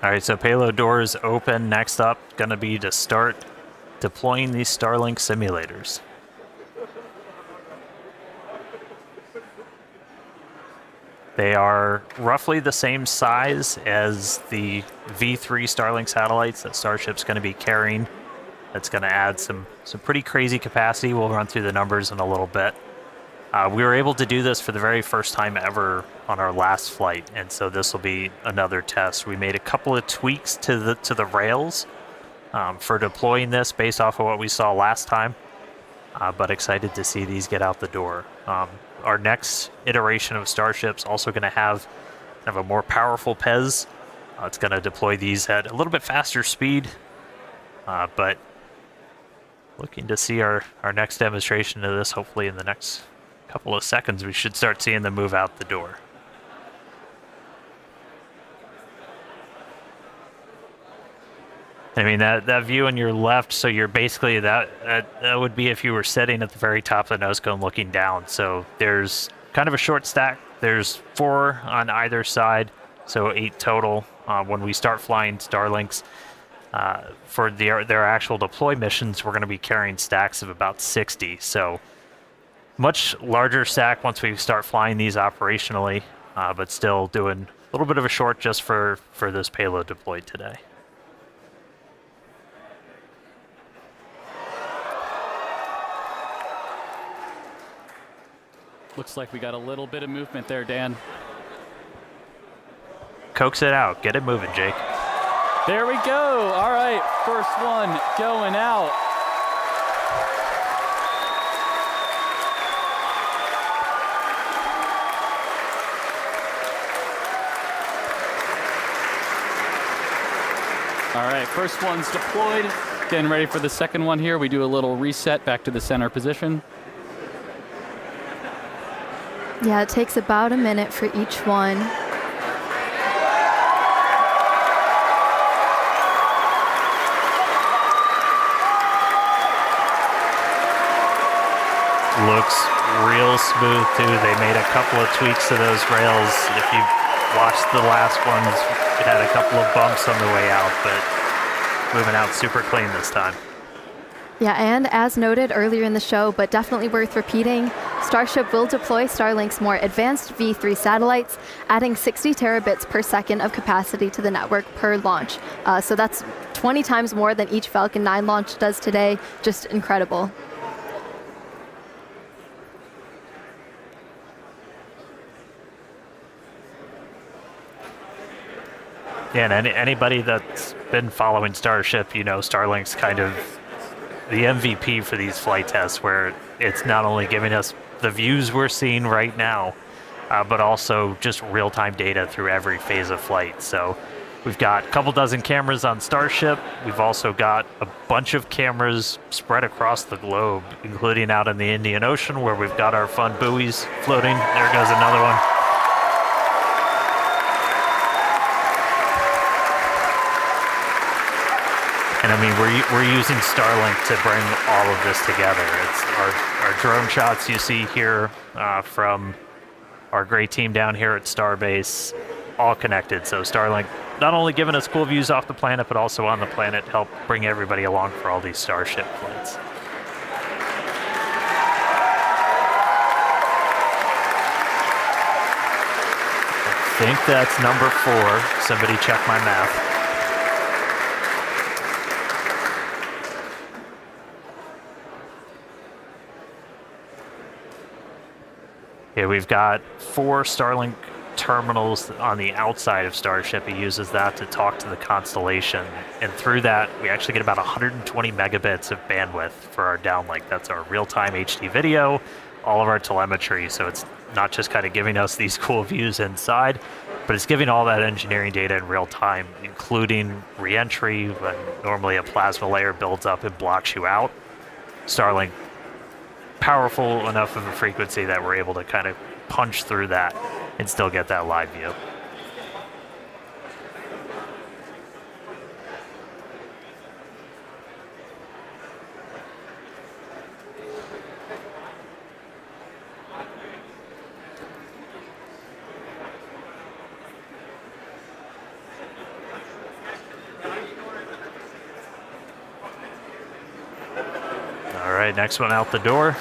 All right, so payload door is open. Next up, going to be to start deploying these Starlink simulators. They are roughly the same size as the V3 Starlink satellites that Starship's going to be carrying. That's going to add some pretty crazy capacity. We'll run through the numbers in a little bit. We were able to do this for the very first time ever on our last flight, and so this will be another test. We made a couple of tweaks to the rails for deploying this based off of what we saw last time, but excited to see these get out the door. Our next iteration of Starship's also going to have kind of a more powerful PEZ. It's going to deploy these at a little bit faster speed, but looking to see our next demonstration of this hopefully in the next couple of seconds. We should start seeing them move out the door. I mean, that view on your left, so you're basically, that would be if you were sitting at the very top of the nose cone looking down. So there's kind of a short stack. There's 4 on either side, so 8 total. When we start flying Starlinks, for their actual deploy missions, we're going to be carrying stacks of about 60. So much larger stack once we start flying these operationally, but still doing a little bit of a short just for this payload deployed today. Looks like we got a little bit of movement there, Dan. Coax it out. Get it moving, Jake. There we go. All right, first one going out. All right, first one's deployed. Getting ready for the second one here. We do a little reset back to the center position. Yeah, it takes about a minute for each one. Looks real smooth too. They made a couple of tweaks to those rails. If you watched the last ones, it had a couple of bumps on the way out, but moving out super clean this time. Yeah, and as noted earlier in the show, but definitely worth repeating, Starship will deploy Starlink's more advanced V3 satellites, adding 60 terabits per second of capacity to the network per launch. So that's 20 times more than each Falcon 9 launch does today. Just incredible. Yeah, and anybody that's been following Starship, you know, Starlink's kind of the MVP for these flight tests, where it's not only giving us the views we're seeing right now, but also just real-time data through every phase of flight. So we've got a couple dozen cameras on Starship. We've also got a bunch of cameras spread across the globe, including out in the Indian Ocean, where we've got our fun buoys floating. There goes another one. And I mean, we're using Starlink to bring all of this together. It's our drone shots you see here from our great team down here at Starbase, all connected. So Starlink not only giving us cool views off the planet, but also on the planet, help bring everybody along for all these Starship flights. I think that's number 4. Somebody check my math. Yeah, we've got 4 Starlink terminals on the outside of Starship. He uses that to talk to the constellation. And through that, we actually get about 120 megabits of bandwidth for our downlink. That's our real-time HD video, all of our telemetry. So it's not just kind of giving us these cool views inside, but it's giving all that engineering data in real time, including re-entry, when normally a plasma layer builds up and blocks you out. Starlink, powerful enough of a frequency that we're able to kind of punch through that and still get that live view. All right, next one out the door.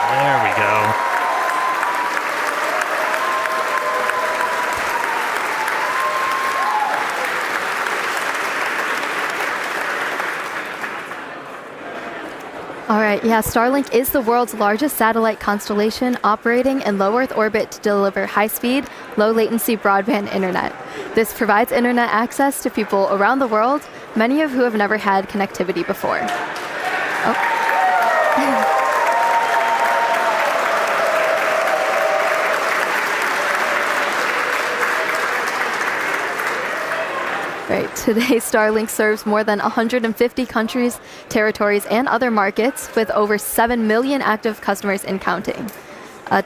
There we go. All right, yeah, Starlink is the world's largest satellite constellation operating in low Earth orbit to deliver high-speed, low-latency broadband internet. This provides internet access to people around the world, many of who have never had connectivity before. Oh. Right. Today, Starlink serves more than 150 countries, territories, and other markets, with over 7 million active customers and counting.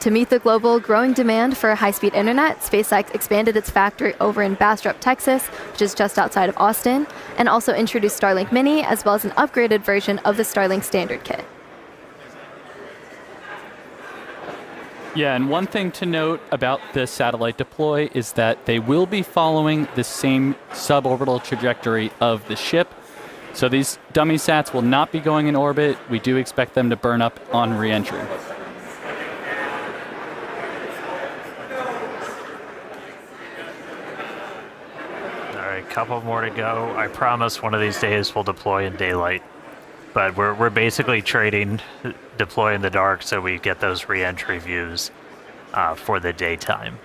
To meet the global growing demand for high-speed internet, SpaceX expanded its factory over in Bastrop, Texas, which is just outside of Austin, and also introduced Starlink Mini, as well as an upgraded version of the Starlink Standard Kit. Yeah, and one thing to note about the satellite deploy is that they will be following the same suborbital trajectory of the ship. So these dummy sats will not be going in orbit. We do expect them to burn up on re-entry. All right, couple more to go. I promise one of these days we'll deploy in daylight. But we're basically trading deploy in the dark so we get those re-entry views for the daytime.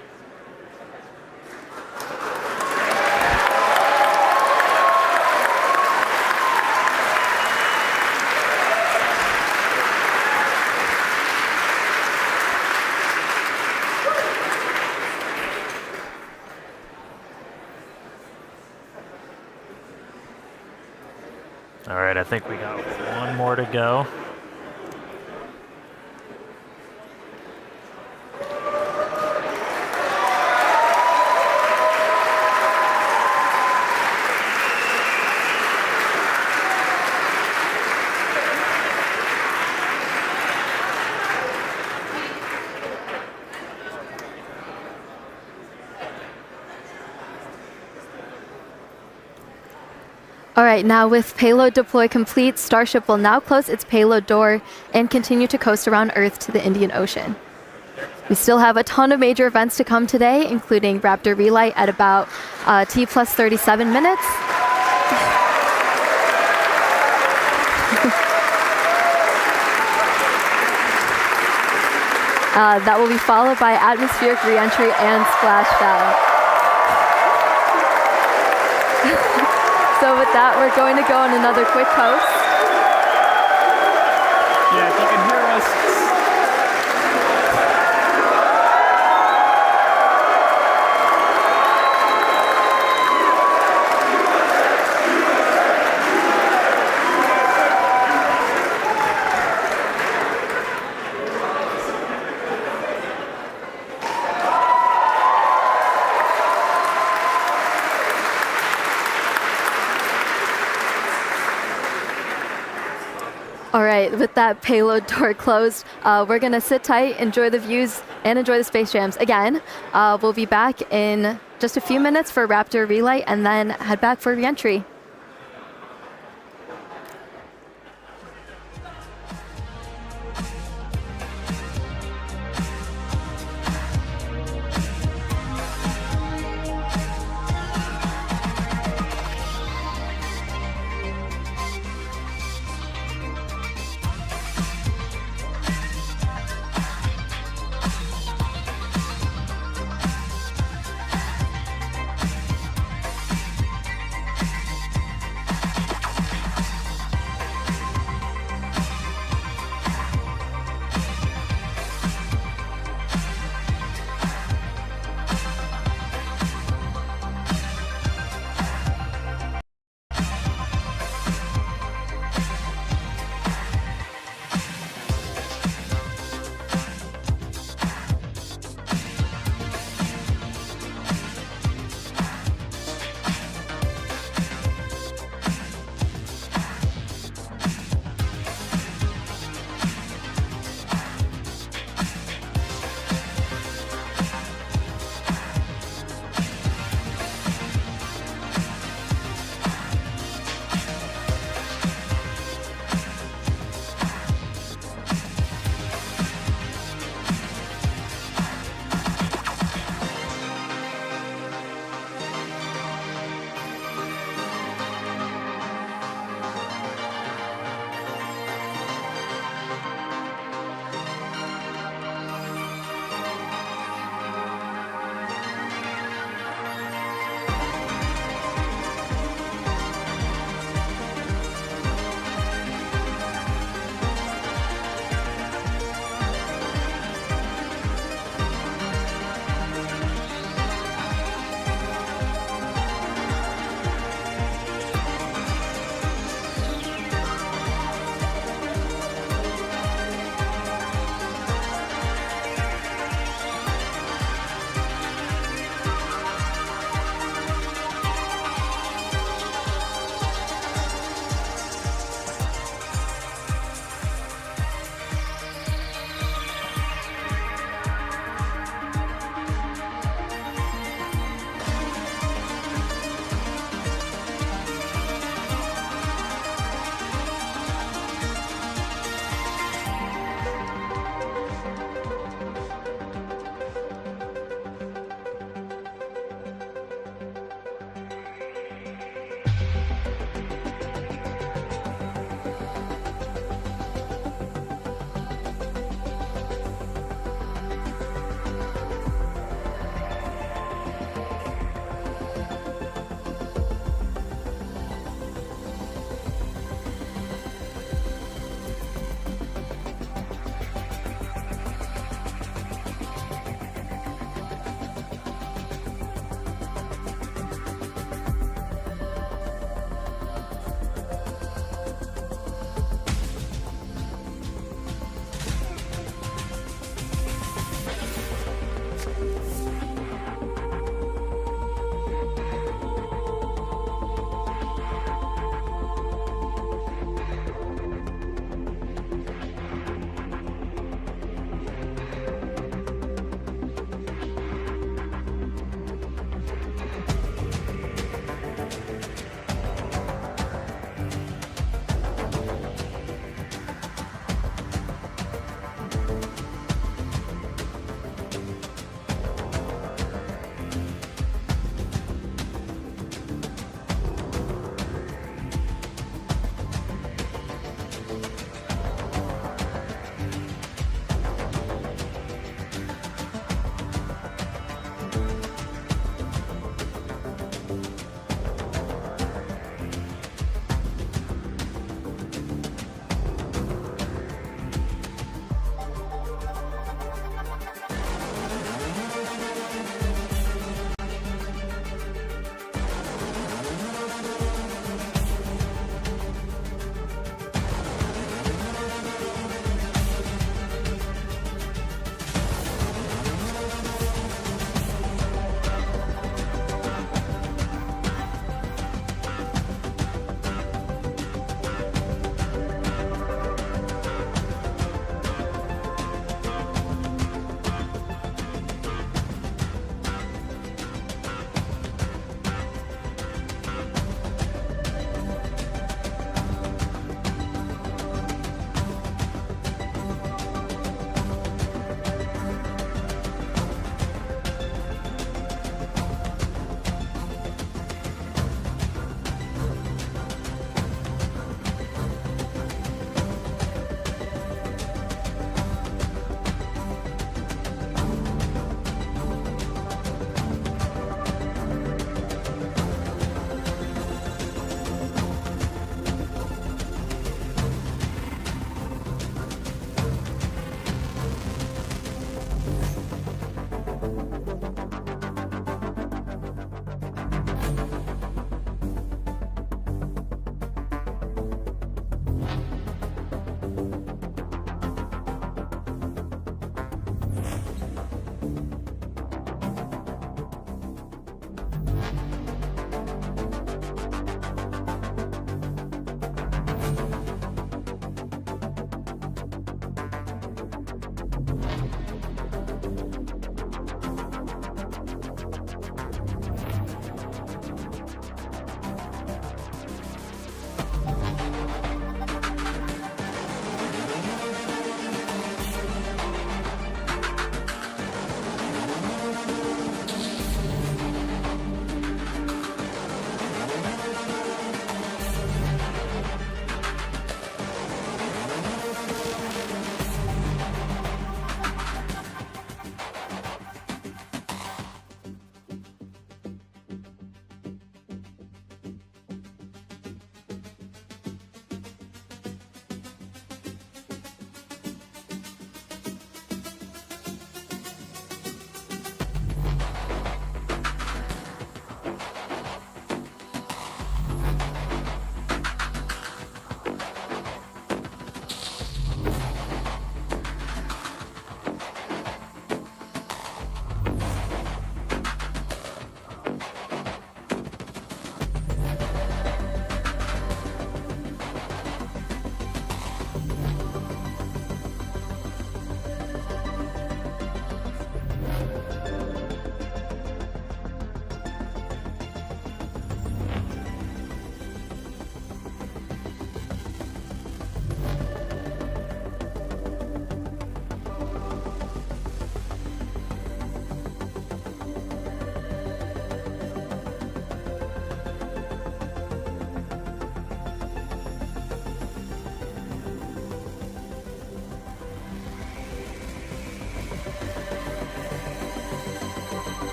think we got one more to go. All right, now with payload deploy complete, Starship will now close its payload door and continue to coast around Earth to the Indian Ocean. We still have a ton of major events to come today, including Raptor relight at about T plus 37 minutes. That will be followed by atmospheric reentry and splashdown. So with that, we're going to go on another quick coast. Yeah, if you can hear us. All right, with that payload door closed, we're going to sit tight, enjoy the views, and enjoy the space jams. Again, we'll be back in just a few minutes for Raptor relight and then head back for reentry.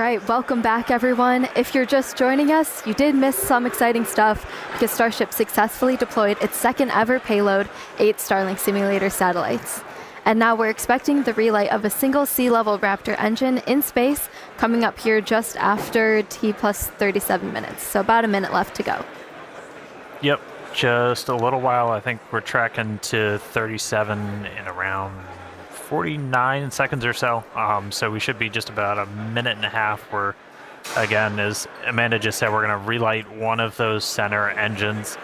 right, welcome back, everyone. If you're just joining us, you did miss some exciting stuff because Starship successfully deployed its second ever payload, 8 Starlink simulator satellites. And now we're expecting the relight of a single sea-level Raptor engine in space coming up here just after T plus 37 minutes. So about a minute left to go. Yep, just a little while. I think we're tracking to 37 in around 49 seconds or so. So we should be just about a minute and a half. We're, again, as Amanda just said, we're going to relight one of those center engines.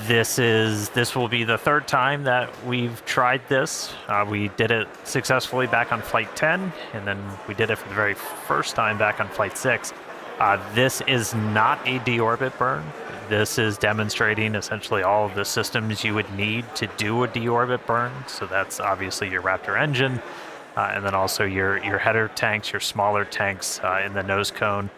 This will be the third time that we've tried this. We did it successfully back on Flight 10, and then we did it for the very first time back on Flight 6. This is not a deorbit burn. This is demonstrating essentially all of the systems you would need to do a deorbit burn. So that's obviously your Raptor engine, and then also your header tanks, your smaller tanks in the nose cone,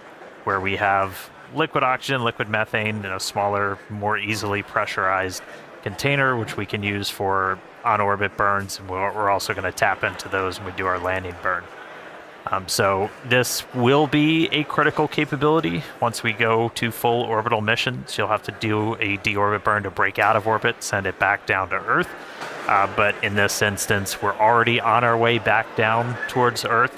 where we have liquid oxygen, liquid methane in a smaller, more easily pressurized container, which we can use for on-orbit burns. And we're also going to tap into those when we do our landing burn. So this will be a critical capability. Once we go to full orbital missions, you'll have to do a deorbit burn to break out of orbit, send it back down to Earth. But in this instance, we're already on our way back down towards Earth.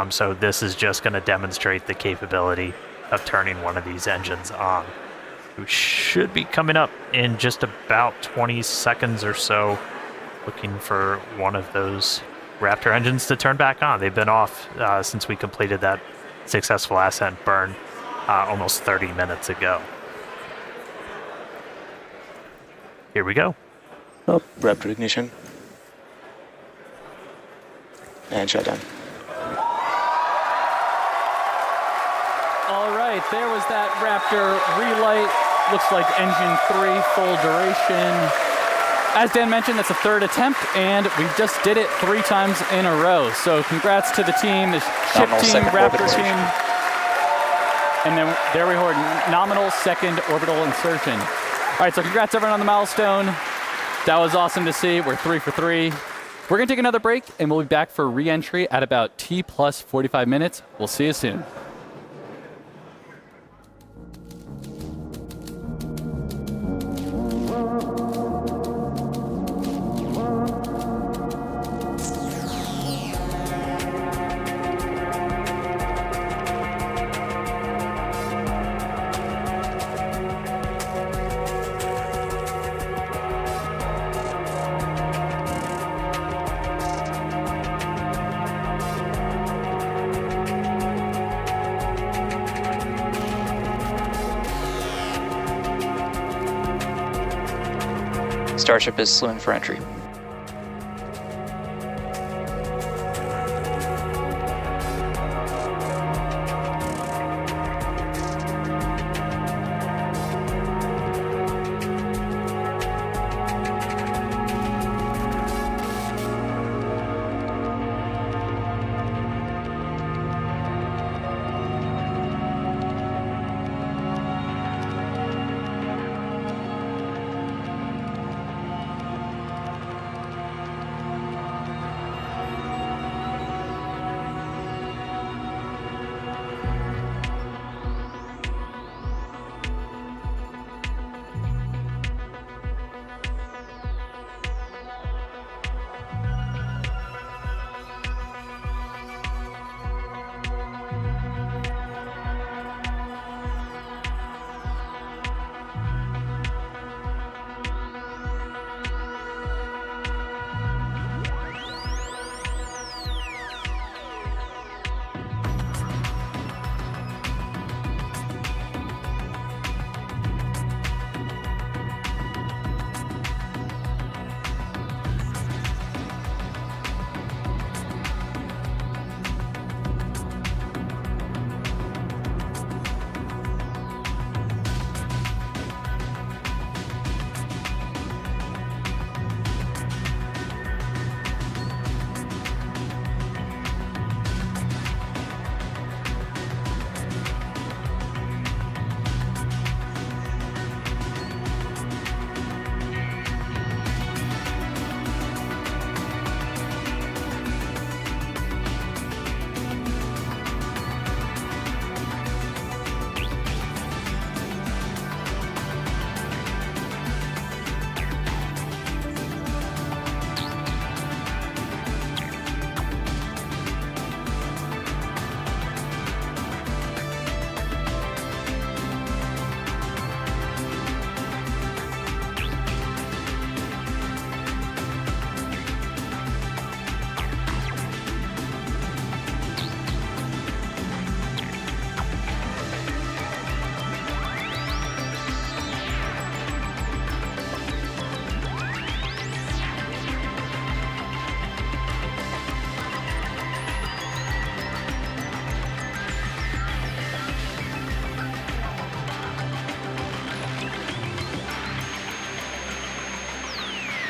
So this is just going to demonstrate the capability of turning one of these engines on. We should be coming up in just about 20 seconds or so, looking for one of those Raptor engines to turn back on. They've been off since we completed that successful ascent burn almost 30 minutes ago. Here we go. Oh, Raptor ignition. And shut down. All right, there was that Raptor relight. Looks like engine 3 full duration. As Dan mentioned, that's a third attempt, and we just did it 3 times in a row. So congrats to the team, the ship team, Raptor team. And then there we heard nominal second orbital insertion. All right, so congrats everyone on the milestone. That was awesome to see. We're 3 for 3. We're going to take another break, and we'll be back for re-entry at about T plus 45 minutes. We'll see you soon. Starship is slewing for entry.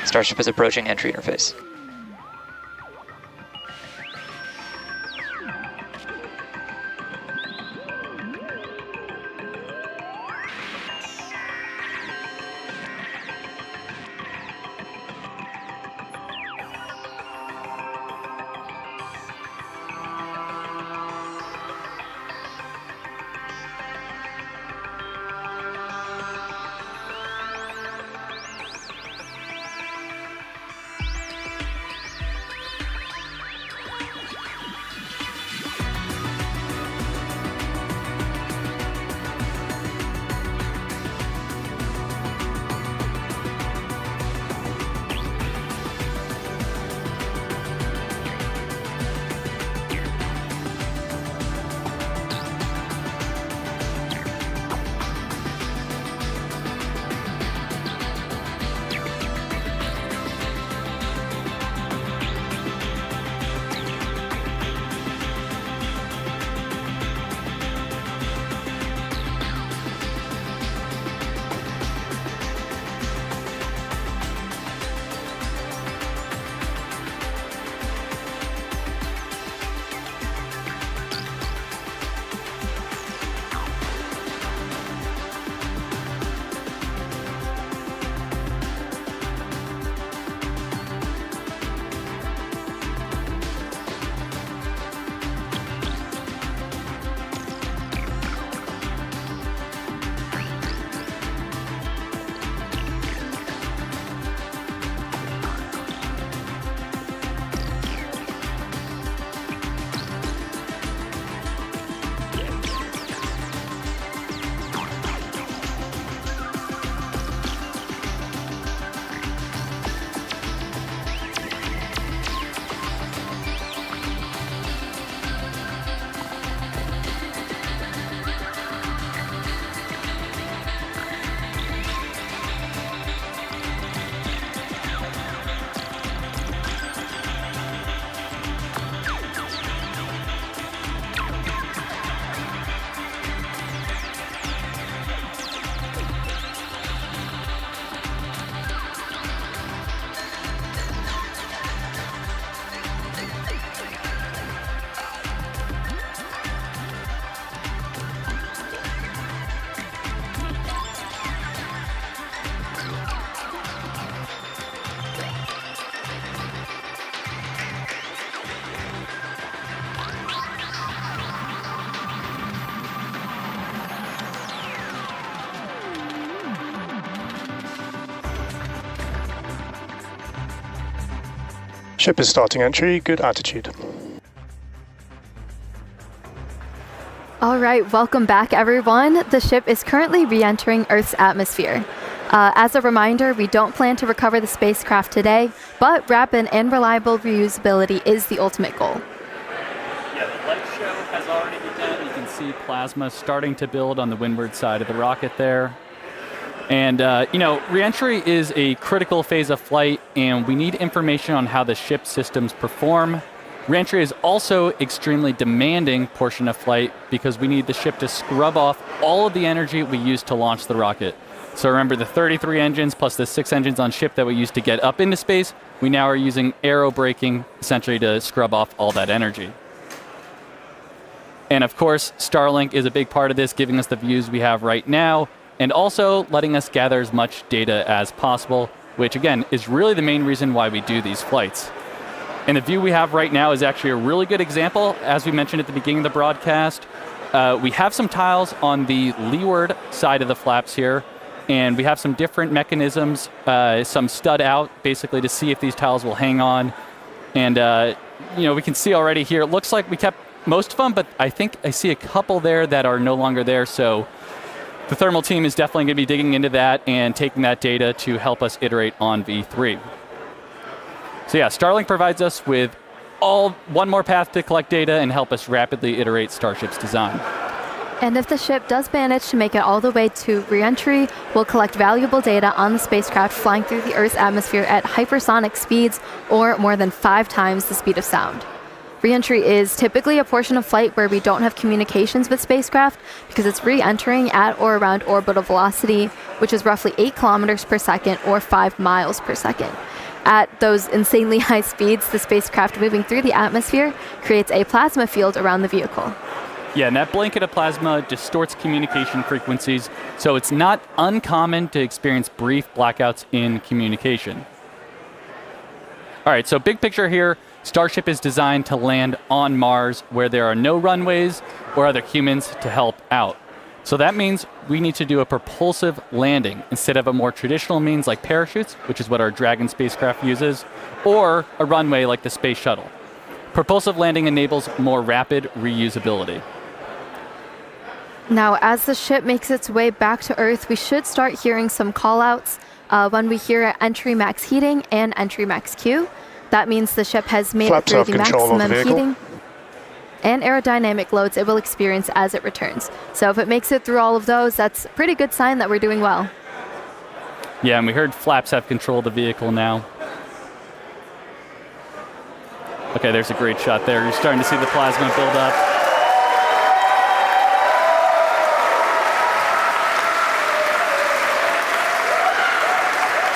Starship is approaching entry interface. Ship is starting entry, good attitude. All right, welcome back, everyone. The ship is currently re-entering Earth's atmosphere. As a reminder, we don't plan to recover the spacecraft today, but rapid and reliable reusability is the ultimate goal. Yeah, the light show has already begun. You can see plasma starting to build on the windward side of the rocket there. And, re-entry is a critical phase of flight, and we need information on how the ship systems perform. Re-entry is also extremely demanding portion of flight because we need the ship to scrub off all of the energy we used to launch the rocket. So remember the 33 engines plus the 6 engines on ship that we used to get up into space, we now are using aerobraking essentially to scrub off all that energy. And of course, Starlink is a big part of this, giving us the views we have right now, and also letting us gather as much data as possible, which again is really the main reason why we do these flights. And the view we have right now is actually a really good example. As we mentioned at the beginning of the broadcast, we have some tiles on the leeward side of the flaps here, and we have some different mechanisms, some stud out, basically to see if these tiles will hang on. And we can see already here, it looks like we kept most of them, but I think I see a couple there that are no longer there, so the thermal team is definitely going to be digging into that and taking that data to help us iterate on V3. So yeah, Starlink provides us with one more path to collect data and help us rapidly iterate Starship's design. And if the ship does manage to make it all the way to re-entry, we'll collect valuable data on the spacecraft flying through the Earth's atmosphere at hypersonic speeds, or more than 5 times the speed of sound. Re-entry is typically a portion of flight where we don't have communications with spacecraft because it's re-entering at or around orbital velocity, which is roughly 8 kilometers per second or 5 miles per second. At those insanely high speeds, the spacecraft moving through the atmosphere creates a plasma field around the vehicle. Yeah, and that blanket of plasma distorts communication frequencies, so it's not uncommon to experience brief blackouts in communication. All right, so big picture here, Starship is designed to land on Mars where there are no runways or other humans to help out. So that means we need to do a propulsive landing instead of a more traditional means like parachutes, which is what our Dragon spacecraft uses, or a runway like the Space Shuttle. Propulsive landing enables more rapid reusability. Now, as the ship makes its way back to Earth, we should start hearing some callouts. When we hear entry max heating and entry max Q, that means the ship has made it through the maximum heating and aerodynamic loads it will experience as it returns. So if it makes it through all of those, that's a pretty good sign that we're doing well. Yeah, and we heard flaps have control of the vehicle now. Okay, there's a great shot there. You're starting to see the plasma build up.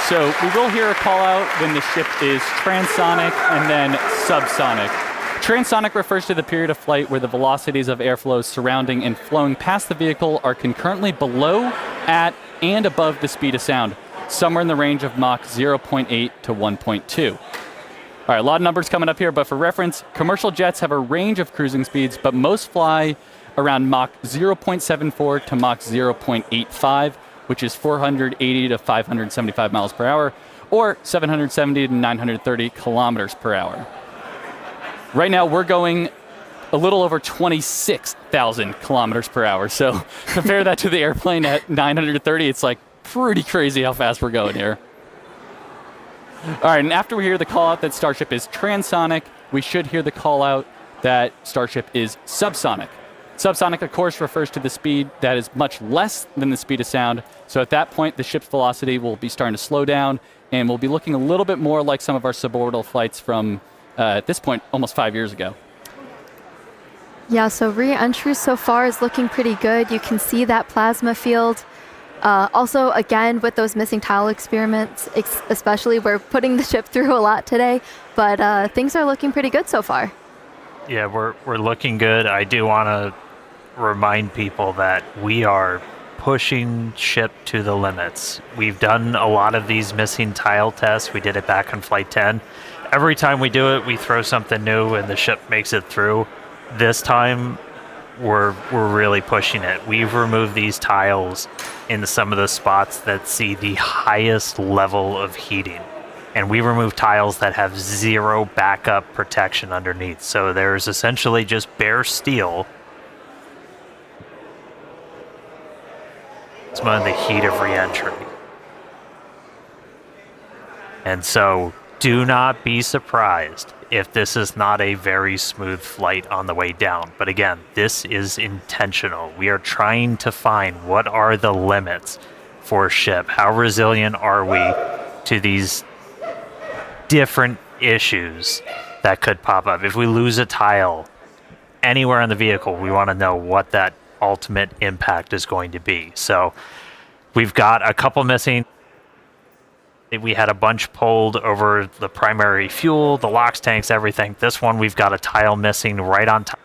So we will hear a call out when the ship is transonic and then subsonic. Transonic refers to the period of flight where the velocities of airflows surrounding and flowing past the vehicle are concurrently below, at, and above the speed of sound, somewhere in the range of Mach 0.8 to 1.2. All right, a lot of numbers coming up here, but for reference, commercial jets have a range of cruising speeds, but most fly around Mach 0.74 to Mach 0.85, which is 480 to 575 miles per hour, or 770 to 930 kilometers per hour. Right now, we're going a little over 26,000 kilometers per hour. So compare that to the airplane at 930. It's like pretty crazy how fast we're going here. All right, and after we hear the call out that Starship is transonic, we should hear the call out that Starship is subsonic. Subsonic, of course, refers to the speed that is much less than the speed of sound. So at that point, the ship's velocity will be starting to slow down, and we'll be looking a little bit more like some of our suborbital flights from, at this point, almost 5 years ago. Yeah, so re-entry so far is looking pretty good. You can see that plasma field. Also, again, with those missing tile experiments, especially, we're putting the ship through a lot today, but things are looking pretty good so far. Yeah, we're looking good. I do want to remind people that we are pushing ship to the limits. We've done a lot of these missing tile tests. We did it back on Flight 10. Every time we do it, we throw something new and the ship makes it through. This time, we're really pushing it. We've removed these tiles in some of the spots that see the highest level of heating. And we remove tiles that have zero backup protection underneath. So there's essentially just bare steel. It's one of the heat of re-entry. And so do not be surprised if this is not a very smooth flight on the way down. But again, this is intentional. We are trying to find what are the limits for a ship. How resilient are we to these different issues that could pop up? If we lose a tile anywhere in the vehicle, we want to know what that ultimate impact is going to be. So we've got a couple missing. We had a bunch pulled over the primary fuel, the LOX tanks, everything. This one, we've got a tile missing right on top.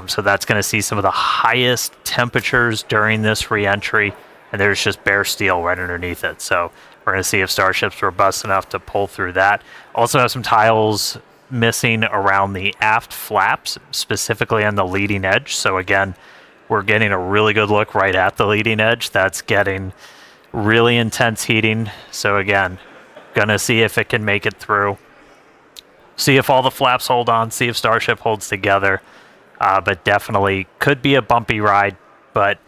So that's going to see some of the highest temperatures during this re-entry, and there's just bare steel right underneath it. So we're going to see if Starship's robust enough to pull through that. Also have some tiles missing around the aft flaps, specifically on the leading edge. So again, we're getting a really good look right at the leading edge. That's getting really intense heating. So again, gonna see if it can make it through. See if all the flaps hold on, see if Starship holds together. But definitely could be a bumpy ride, but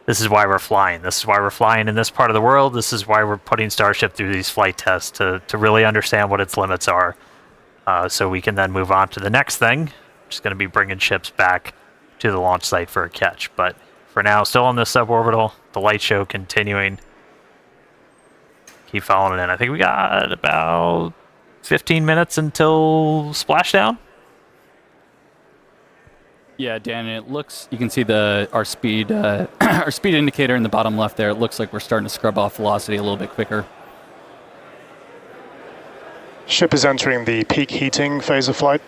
this is why we're flying. This is why we're flying in this part of the world. This is why we're putting Starship through these flight tests to really understand what its limits are. So we can then move on to the next thing, which is going to be bringing ships back to the launch site for a catch. But for now, still on this suborbital, the light show continuing. Keep following it in. I think we got about 15 minutes until splashdown. Yeah, Dan, it looks, you can see our speed our speed indicator in the bottom left there. It looks like we're starting to scrub off velocity a little bit quicker. Ship is entering the peak heating phase of flight.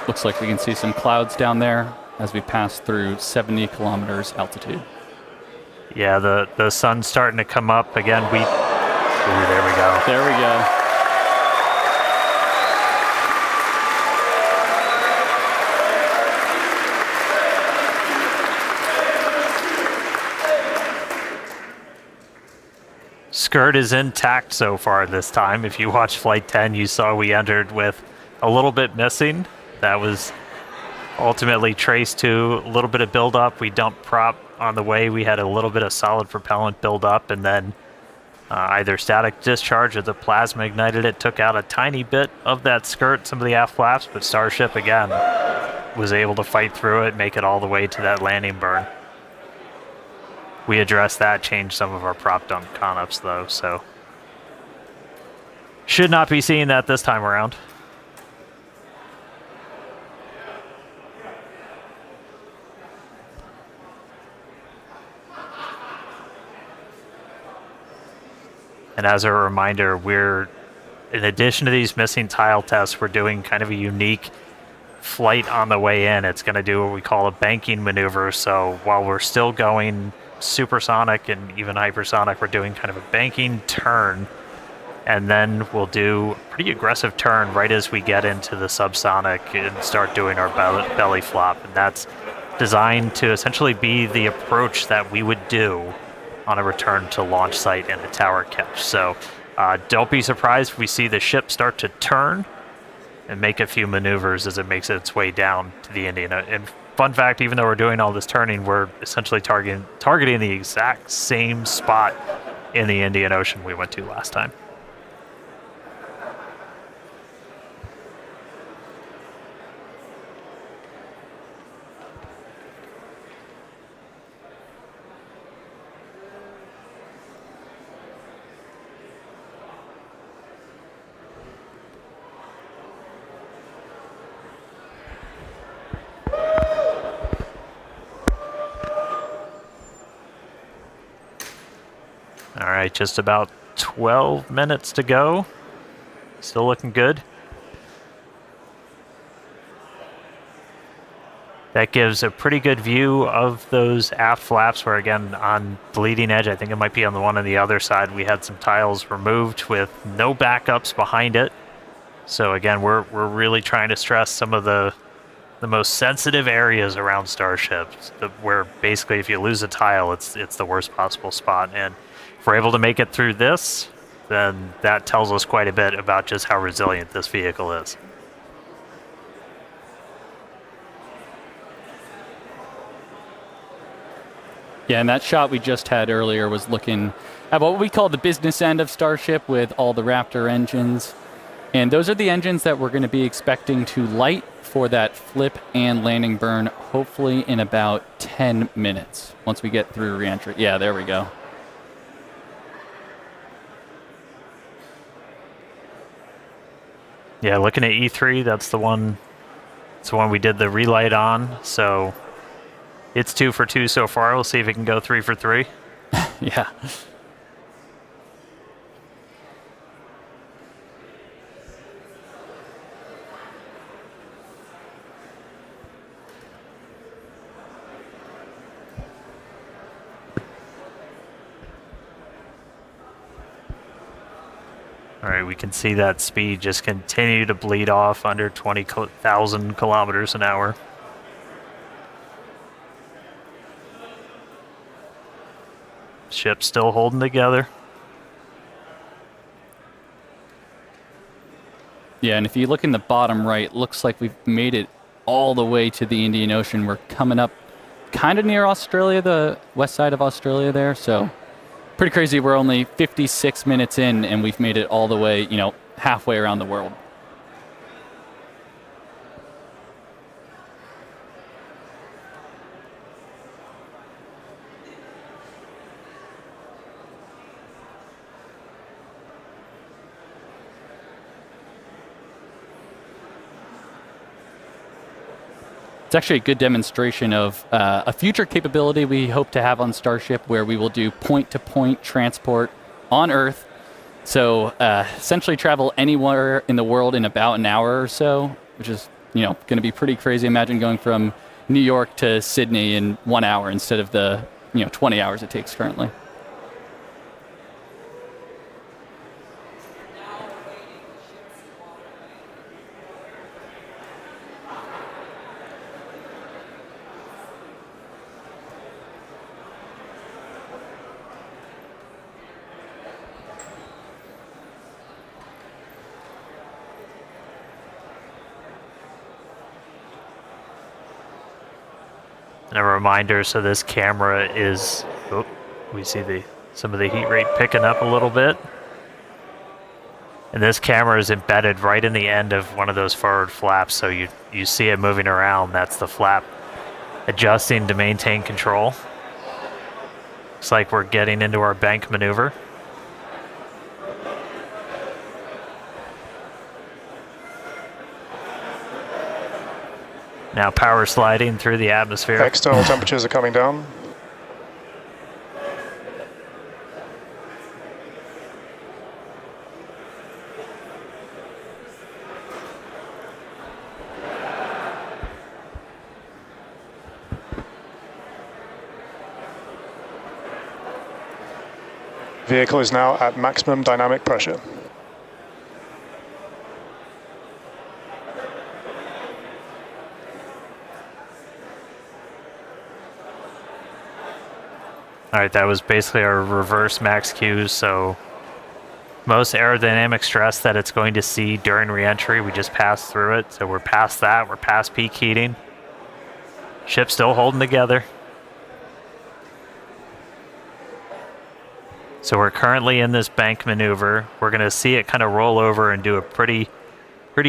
Looks like we can see some clouds down there as we pass through 70 kilometers altitude. Yeah, the sun's starting to come up again. Ooh, there we go. There we go. Skirt is intact so far this time. If you watched Flight 10, you saw we entered with a little bit missing. That was ultimately traced to a little bit of buildup. We dumped prop on the way. We had a little bit of solid propellant buildup, and then either static discharge or the plasma ignited it, took out a tiny bit of that skirt, some of the aft flaps, but Starship, again, was able to fight through it, make it all the way to that landing burn. We addressed that, changed some of our prop dump con-ups, though, so should not be seeing that this time around. And as a reminder, in addition to these missing tile tests, we're doing kind of a unique flight on the way in. It's going to do what we call a banking maneuver. So while we're still going supersonic and even hypersonic, we're doing kind of a banking turn. And then we'll do a pretty aggressive turn right as we get into the subsonic and start doing our belly flop. And that's designed to essentially be the approach that we would do on a return to launch site and a tower catch. So don't be surprised if we see the ship start to turn and make a few maneuvers as it makes its way down to the Indian. And fun fact, even though we're doing all this turning, we're essentially targeting the exact same spot in the Indian Ocean we went to last time. All right, just about 12 minutes to go. Still looking good. That gives a pretty good view of those aft flaps where, again, on the leading edge, I think it might be on the one on the other side, we had some tiles removed with no backups behind it. So again, we're really trying to stress some of the most sensitive areas around Starship, where basically if you lose a tile, it's the worst possible spot. And if we're able to make it through this, then that tells us quite a bit about just how resilient this vehicle is. Yeah, and that shot we just had earlier was looking at what we call the business end of Starship with all the Raptor engines. And those are the engines that we're going to be expecting to light for that flip and landing burn, hopefully in about 10 minutes once we get through reentry. Yeah, there we go. Yeah, looking at E3, that's the one we did the relight on. So it's 2 for 2 so far. We'll see if it can go 3 for 3. Yeah. All right, we can see that speed just continue to bleed off under 20,000 kilometers an hour. Ship's still holding together. Yeah, and if you look in the bottom right, looks like we've made it all the way to the Indian Ocean. We're coming up kind of near Australia, the west side of Australia there, so pretty crazy. We're only 56 minutes in, and we've made it all the way, halfway around the world. It's actually a good demonstration of a future capability we hope to have on Starship, where we will do point-to-point transport on Earth. So essentially travel anywhere in the world in about an hour or so, which is going to be pretty crazy. Imagine going from New York to Sydney in 1 hour instead of the 20 hours it takes currently. And a reminder, so this camera is, we see some of the heat rate picking up a little bit. And this camera is embedded right in the end of one of those forward flaps, so you see it moving around. That's the flap adjusting to maintain control. Looks like we're getting into our bank maneuver. Now power sliding through the atmosphere. External temperatures are coming down. Vehicle is now at maximum dynamic pressure. All right, that was basically our reverse max Q, so most aerodynamic stress that it's going to see during reentry, we just passed through it. So we're past that, we're past peak heating. Ship's still holding together. So we're currently in this bank maneuver. We're gonna see it kind of roll over and do a pretty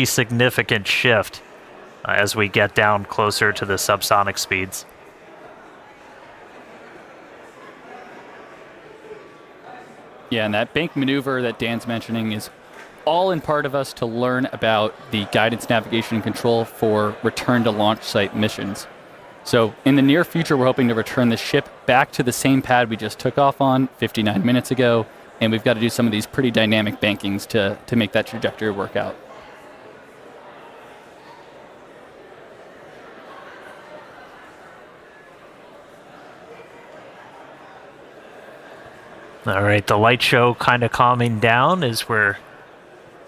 significant shift as we get down closer to the subsonic speeds. Yeah, and that bank maneuver that Dan's mentioning is all in part of us to learn about the guidance, navigation, and control for return to launch site missions. So in the near future, we're hoping to return the ship back to the same pad we just took off on 59 minutes ago, and we've got to do some of these pretty dynamic bankings to make that trajectory work out. All right, the light show kind of calming down as we're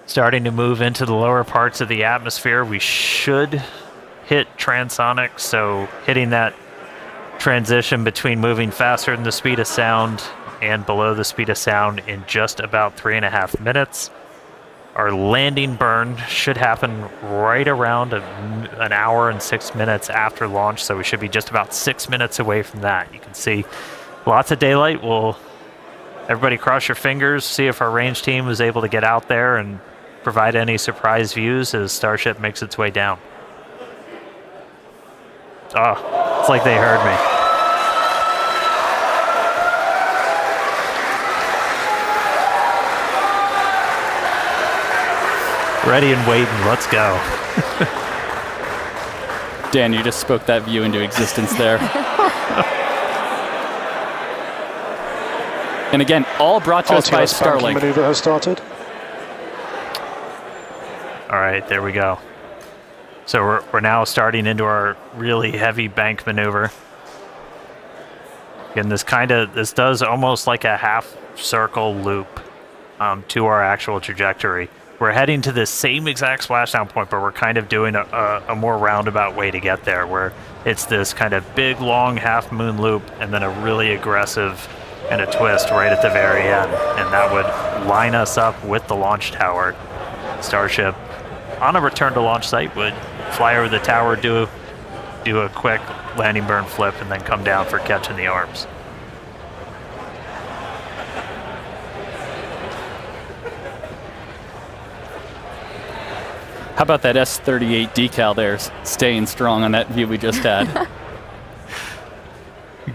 starting to move into the lower parts of the atmosphere. We should hit transonic, so hitting that transition between moving faster than the speed of sound and below the speed of sound in just about 3.5 minutes. Our landing burn should happen right around an hour and 6 minutes after launch, so we should be just about 6 minutes away from that. You can see lots of daylight. Everybody cross your fingers, see if our range team is able to get out there and provide any surprise views as Starship makes its way down. Oh, it's like they heard me. Ready and waiting, let's go. Dan, you just spoke that view into existence there. And again, all brought to us by Starlink. Maneuver has started. All right, there we go. So we're now starting into our really heavy bank maneuver. Again, this does almost like a half circle loop to our actual trajectory. We're heading to the same exact splashdown point, but we're kind of doing a more roundabout way to get there, where it's this kind of big, long half moon loop and then a really aggressive and a twist right at the very end, and that would line us up with the launch tower. Starship, on a return to launch site, would fly over the tower, do a quick landing burn flip, and then come down for catching the arms. How about that S38 decal there, staying strong on that view we just had?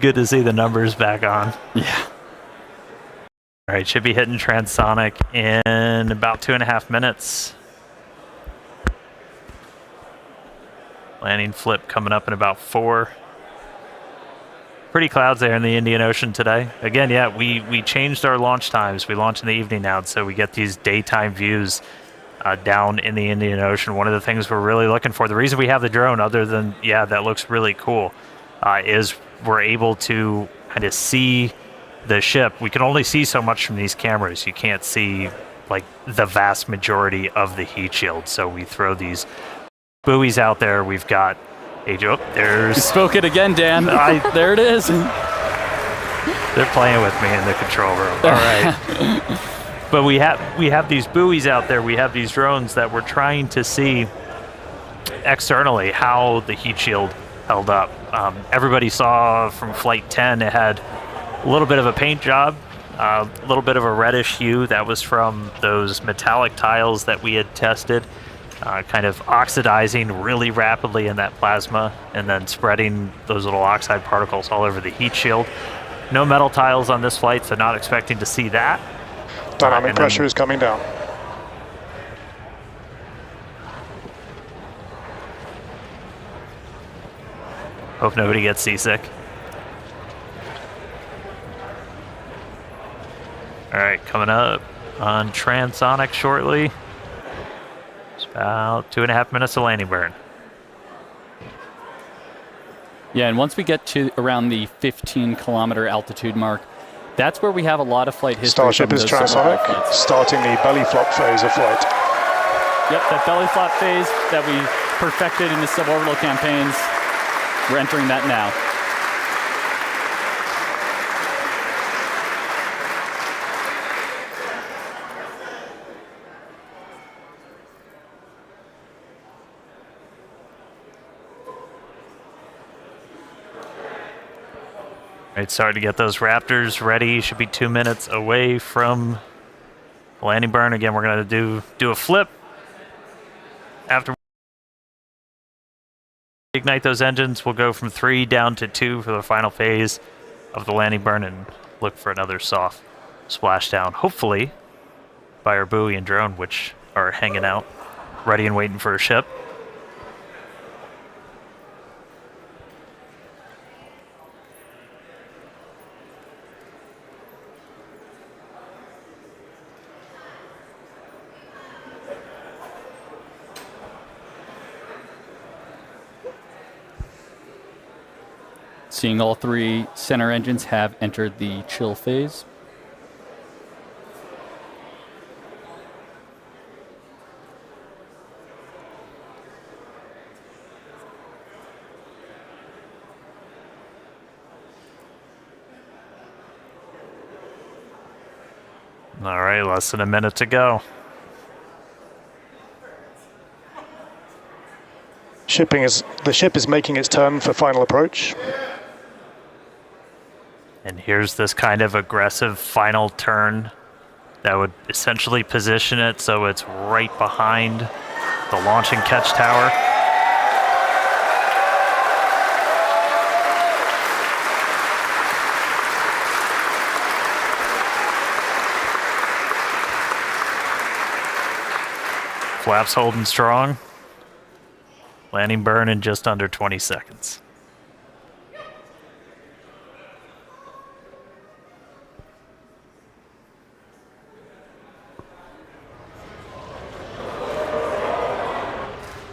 Good to see the numbers back on. Yeah. All right, should be hitting transonic in about 2.5 minutes. Landing flip coming up in about 4. Pretty clouds there in the Indian Ocean today. Again, yeah, we changed our launch times. We launch in the evening now, so we get these daytime views down in the Indian Ocean. One of the things we're really looking for, the reason we have the drone, other than, yeah, that looks really cool, is we're able to kind of see the ship. We can only see so much from these cameras. You can't see like the vast majority of the heat shield. So we throw these buoys out there. We've got there's... You spoke it again, Dan. There it is. They're playing with me in the control room. All right. But we have these buoys out there. We have these drones that we're trying to see externally how the heat shield held up. Everybody saw from Flight 10 it had a little bit of a paint job, a little bit of a reddish hue. That was from those metallic tiles that we had tested, kind of oxidizing really rapidly in that plasma and then spreading those little oxide particles all over the heat shield. No metal tiles on this flight, so not expecting to see that. Dynamic pressure is coming down. Hope nobody gets seasick. All right, coming up on transonic shortly. It's about 2.5 minutes of landing burn. Yeah, and once we get to around the 15-kilometer altitude mark, that's where we have a lot of flight history. Starship is transonic, starting the belly flop phase of flight. Yep, that belly flop phase that we perfected in the suborbital campaigns, we're entering that now. Right, starting to get those Raptors ready. Should be 2 minutes away from landing burn. Again, we're going to do a flip after we ignite those engines. We'll go from 3 down to 2 for the final phase of the landing burn and look for another soft splashdown, hopefully by our buoy and drone, which are hanging out, ready and waiting for a ship. Seeing all 3 center engines have entered the chill phase. All right, less than a minute to go. The ship is making its turn for final approach. And here's this kind of aggressive final turn that would essentially position it so it's right behind the launch and catch tower. Flaps holding strong. Landing burn in just under 20 seconds.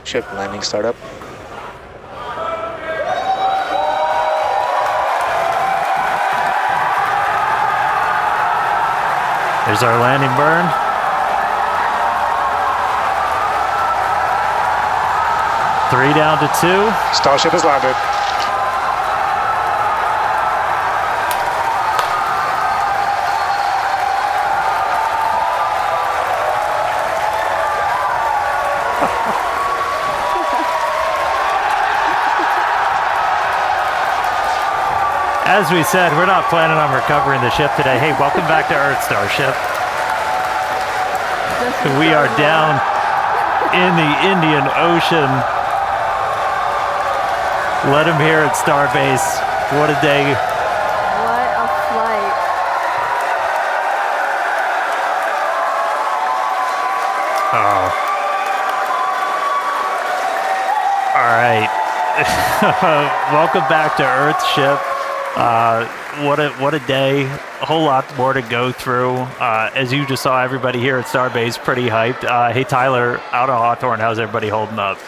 Ship landing startup. There's our landing burn. Three down to 2. Starship has landed. As we said, we're not planning on recovering the ship today. Hey, welcome back to Earth, Starship. We are down in the Indian Ocean. Let him hear it, Starbase. What a day. What a flight. Oh. All right. Welcome back to Earthship. What a day. A whole lot more to go through. As you just saw, everybody here at Starbase pretty hyped. Hey, Tyler, out of Hawthorne, how's everybody holding up?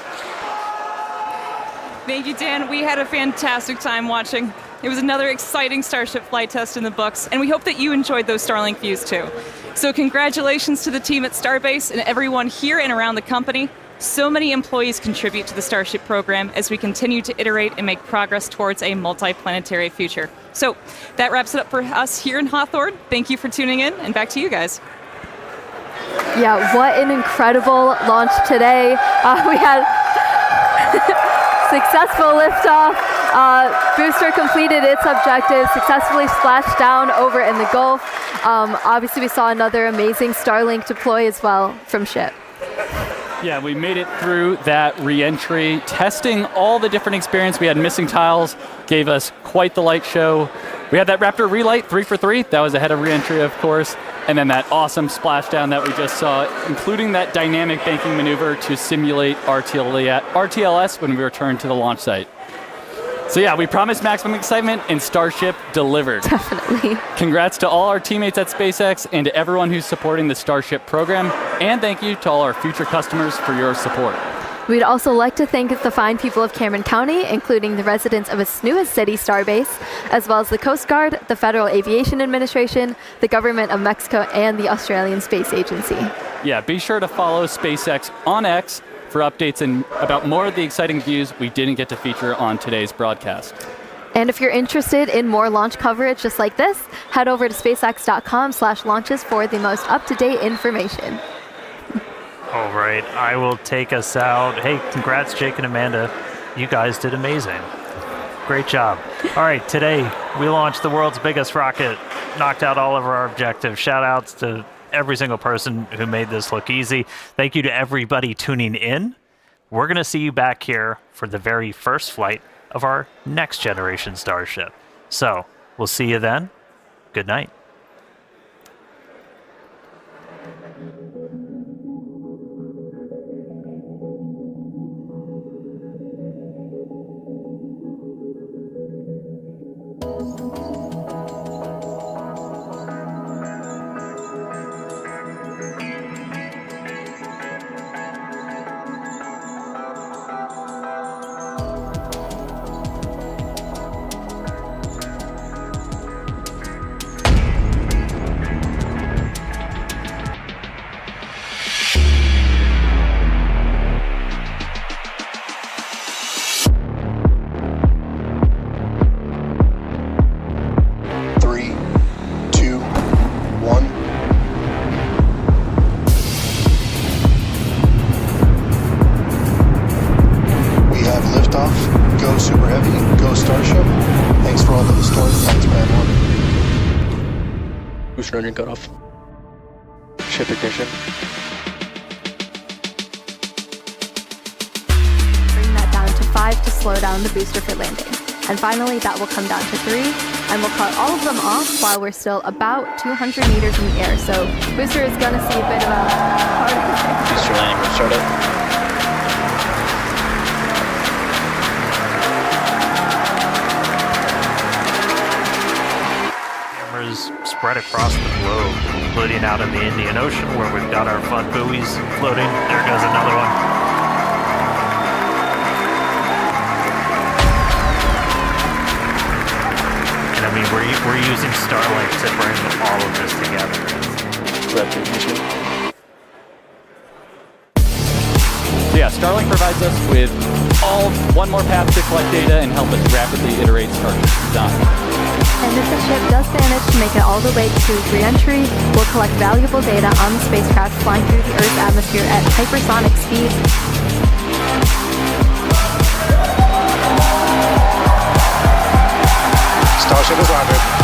Thank you, Dan. We had a fantastic time watching. It was another exciting Starship flight test in the books, and we hope that you enjoyed those Starlink views too. So congratulations to the team at Starbase and everyone here and around the company. So many employees contribute to the Starship program as we continue to iterate and make progress towards a multi-planetary future. So that wraps it up for us here in Hawthorne. Thank you for tuning in, and back to you guys. Yeah, what an incredible launch today. We had successful liftoff. Booster completed its objective, successfully splashed down over in the Gulf. Obviously, we saw another amazing Starlink deploy as well from ship. Yeah, we made it through that re-entry, testing all the different experience. We had missing tiles, gave us quite the light show. We had that Raptor relight 3 for 3. That was ahead of re-entry, of course. And then that awesome splashdown that we just saw, including that dynamic banking maneuver to simulate RTLS when we returned to the launch site. So yeah, we promised maximum excitement, and Starship delivered. Definitely. Congrats to all our teammates at SpaceX and to everyone who's supporting the Starship program. And thank you to all our future customers for your support. We'd also like to thank the fine people of Cameron County, including the residents of its newest city, Starbase, as well as the Coast Guard, the Federal Aviation Administration, the Government of Mexico, and the Australian Space Agency. Yeah, be sure to follow SpaceX on X for updates and about more of the exciting views we didn't get to feature on today's broadcast. And if you're interested in more launch coverage just like this, head over to spacex.com/launches for the most up-to-date information. All right, I will take us out. Hey, congrats, Jake and Amanda. You guys did amazing. Great job. All right, today we launched the world's biggest rocket, knocked out all of our objectives. Shout outs to every single person who made this look easy. Thank you to everybody tuning in. We're going to see you back here for the very first flight of our next generation Starship. So we'll see you then. Good night. Go Super Heavy, go Starship. Thanks for all the historic flights, man. Booster engine cut off. Ship ignition. Bring that down to 5 to slow down the booster for landing. And finally, that will come down to 3, and we'll cut all of them off while we're still about 200 meters in the air. So booster is gonna see a bit of a hard Booster landing, we'll start it. Spread across the globe, including out in the Indian Ocean where we've got our fun buoys floating. There goes another one. And I mean, we're using Starlink to bring all of this together. So yeah, Starlink provides us with one more path to collect data and help us rapidly iterate Starship's design. And if the ship does manage to make it all the way to re-entry, we'll collect valuable data on the spacecraft flying through the Earth's atmosphere at hypersonic speeds. Starship is landed.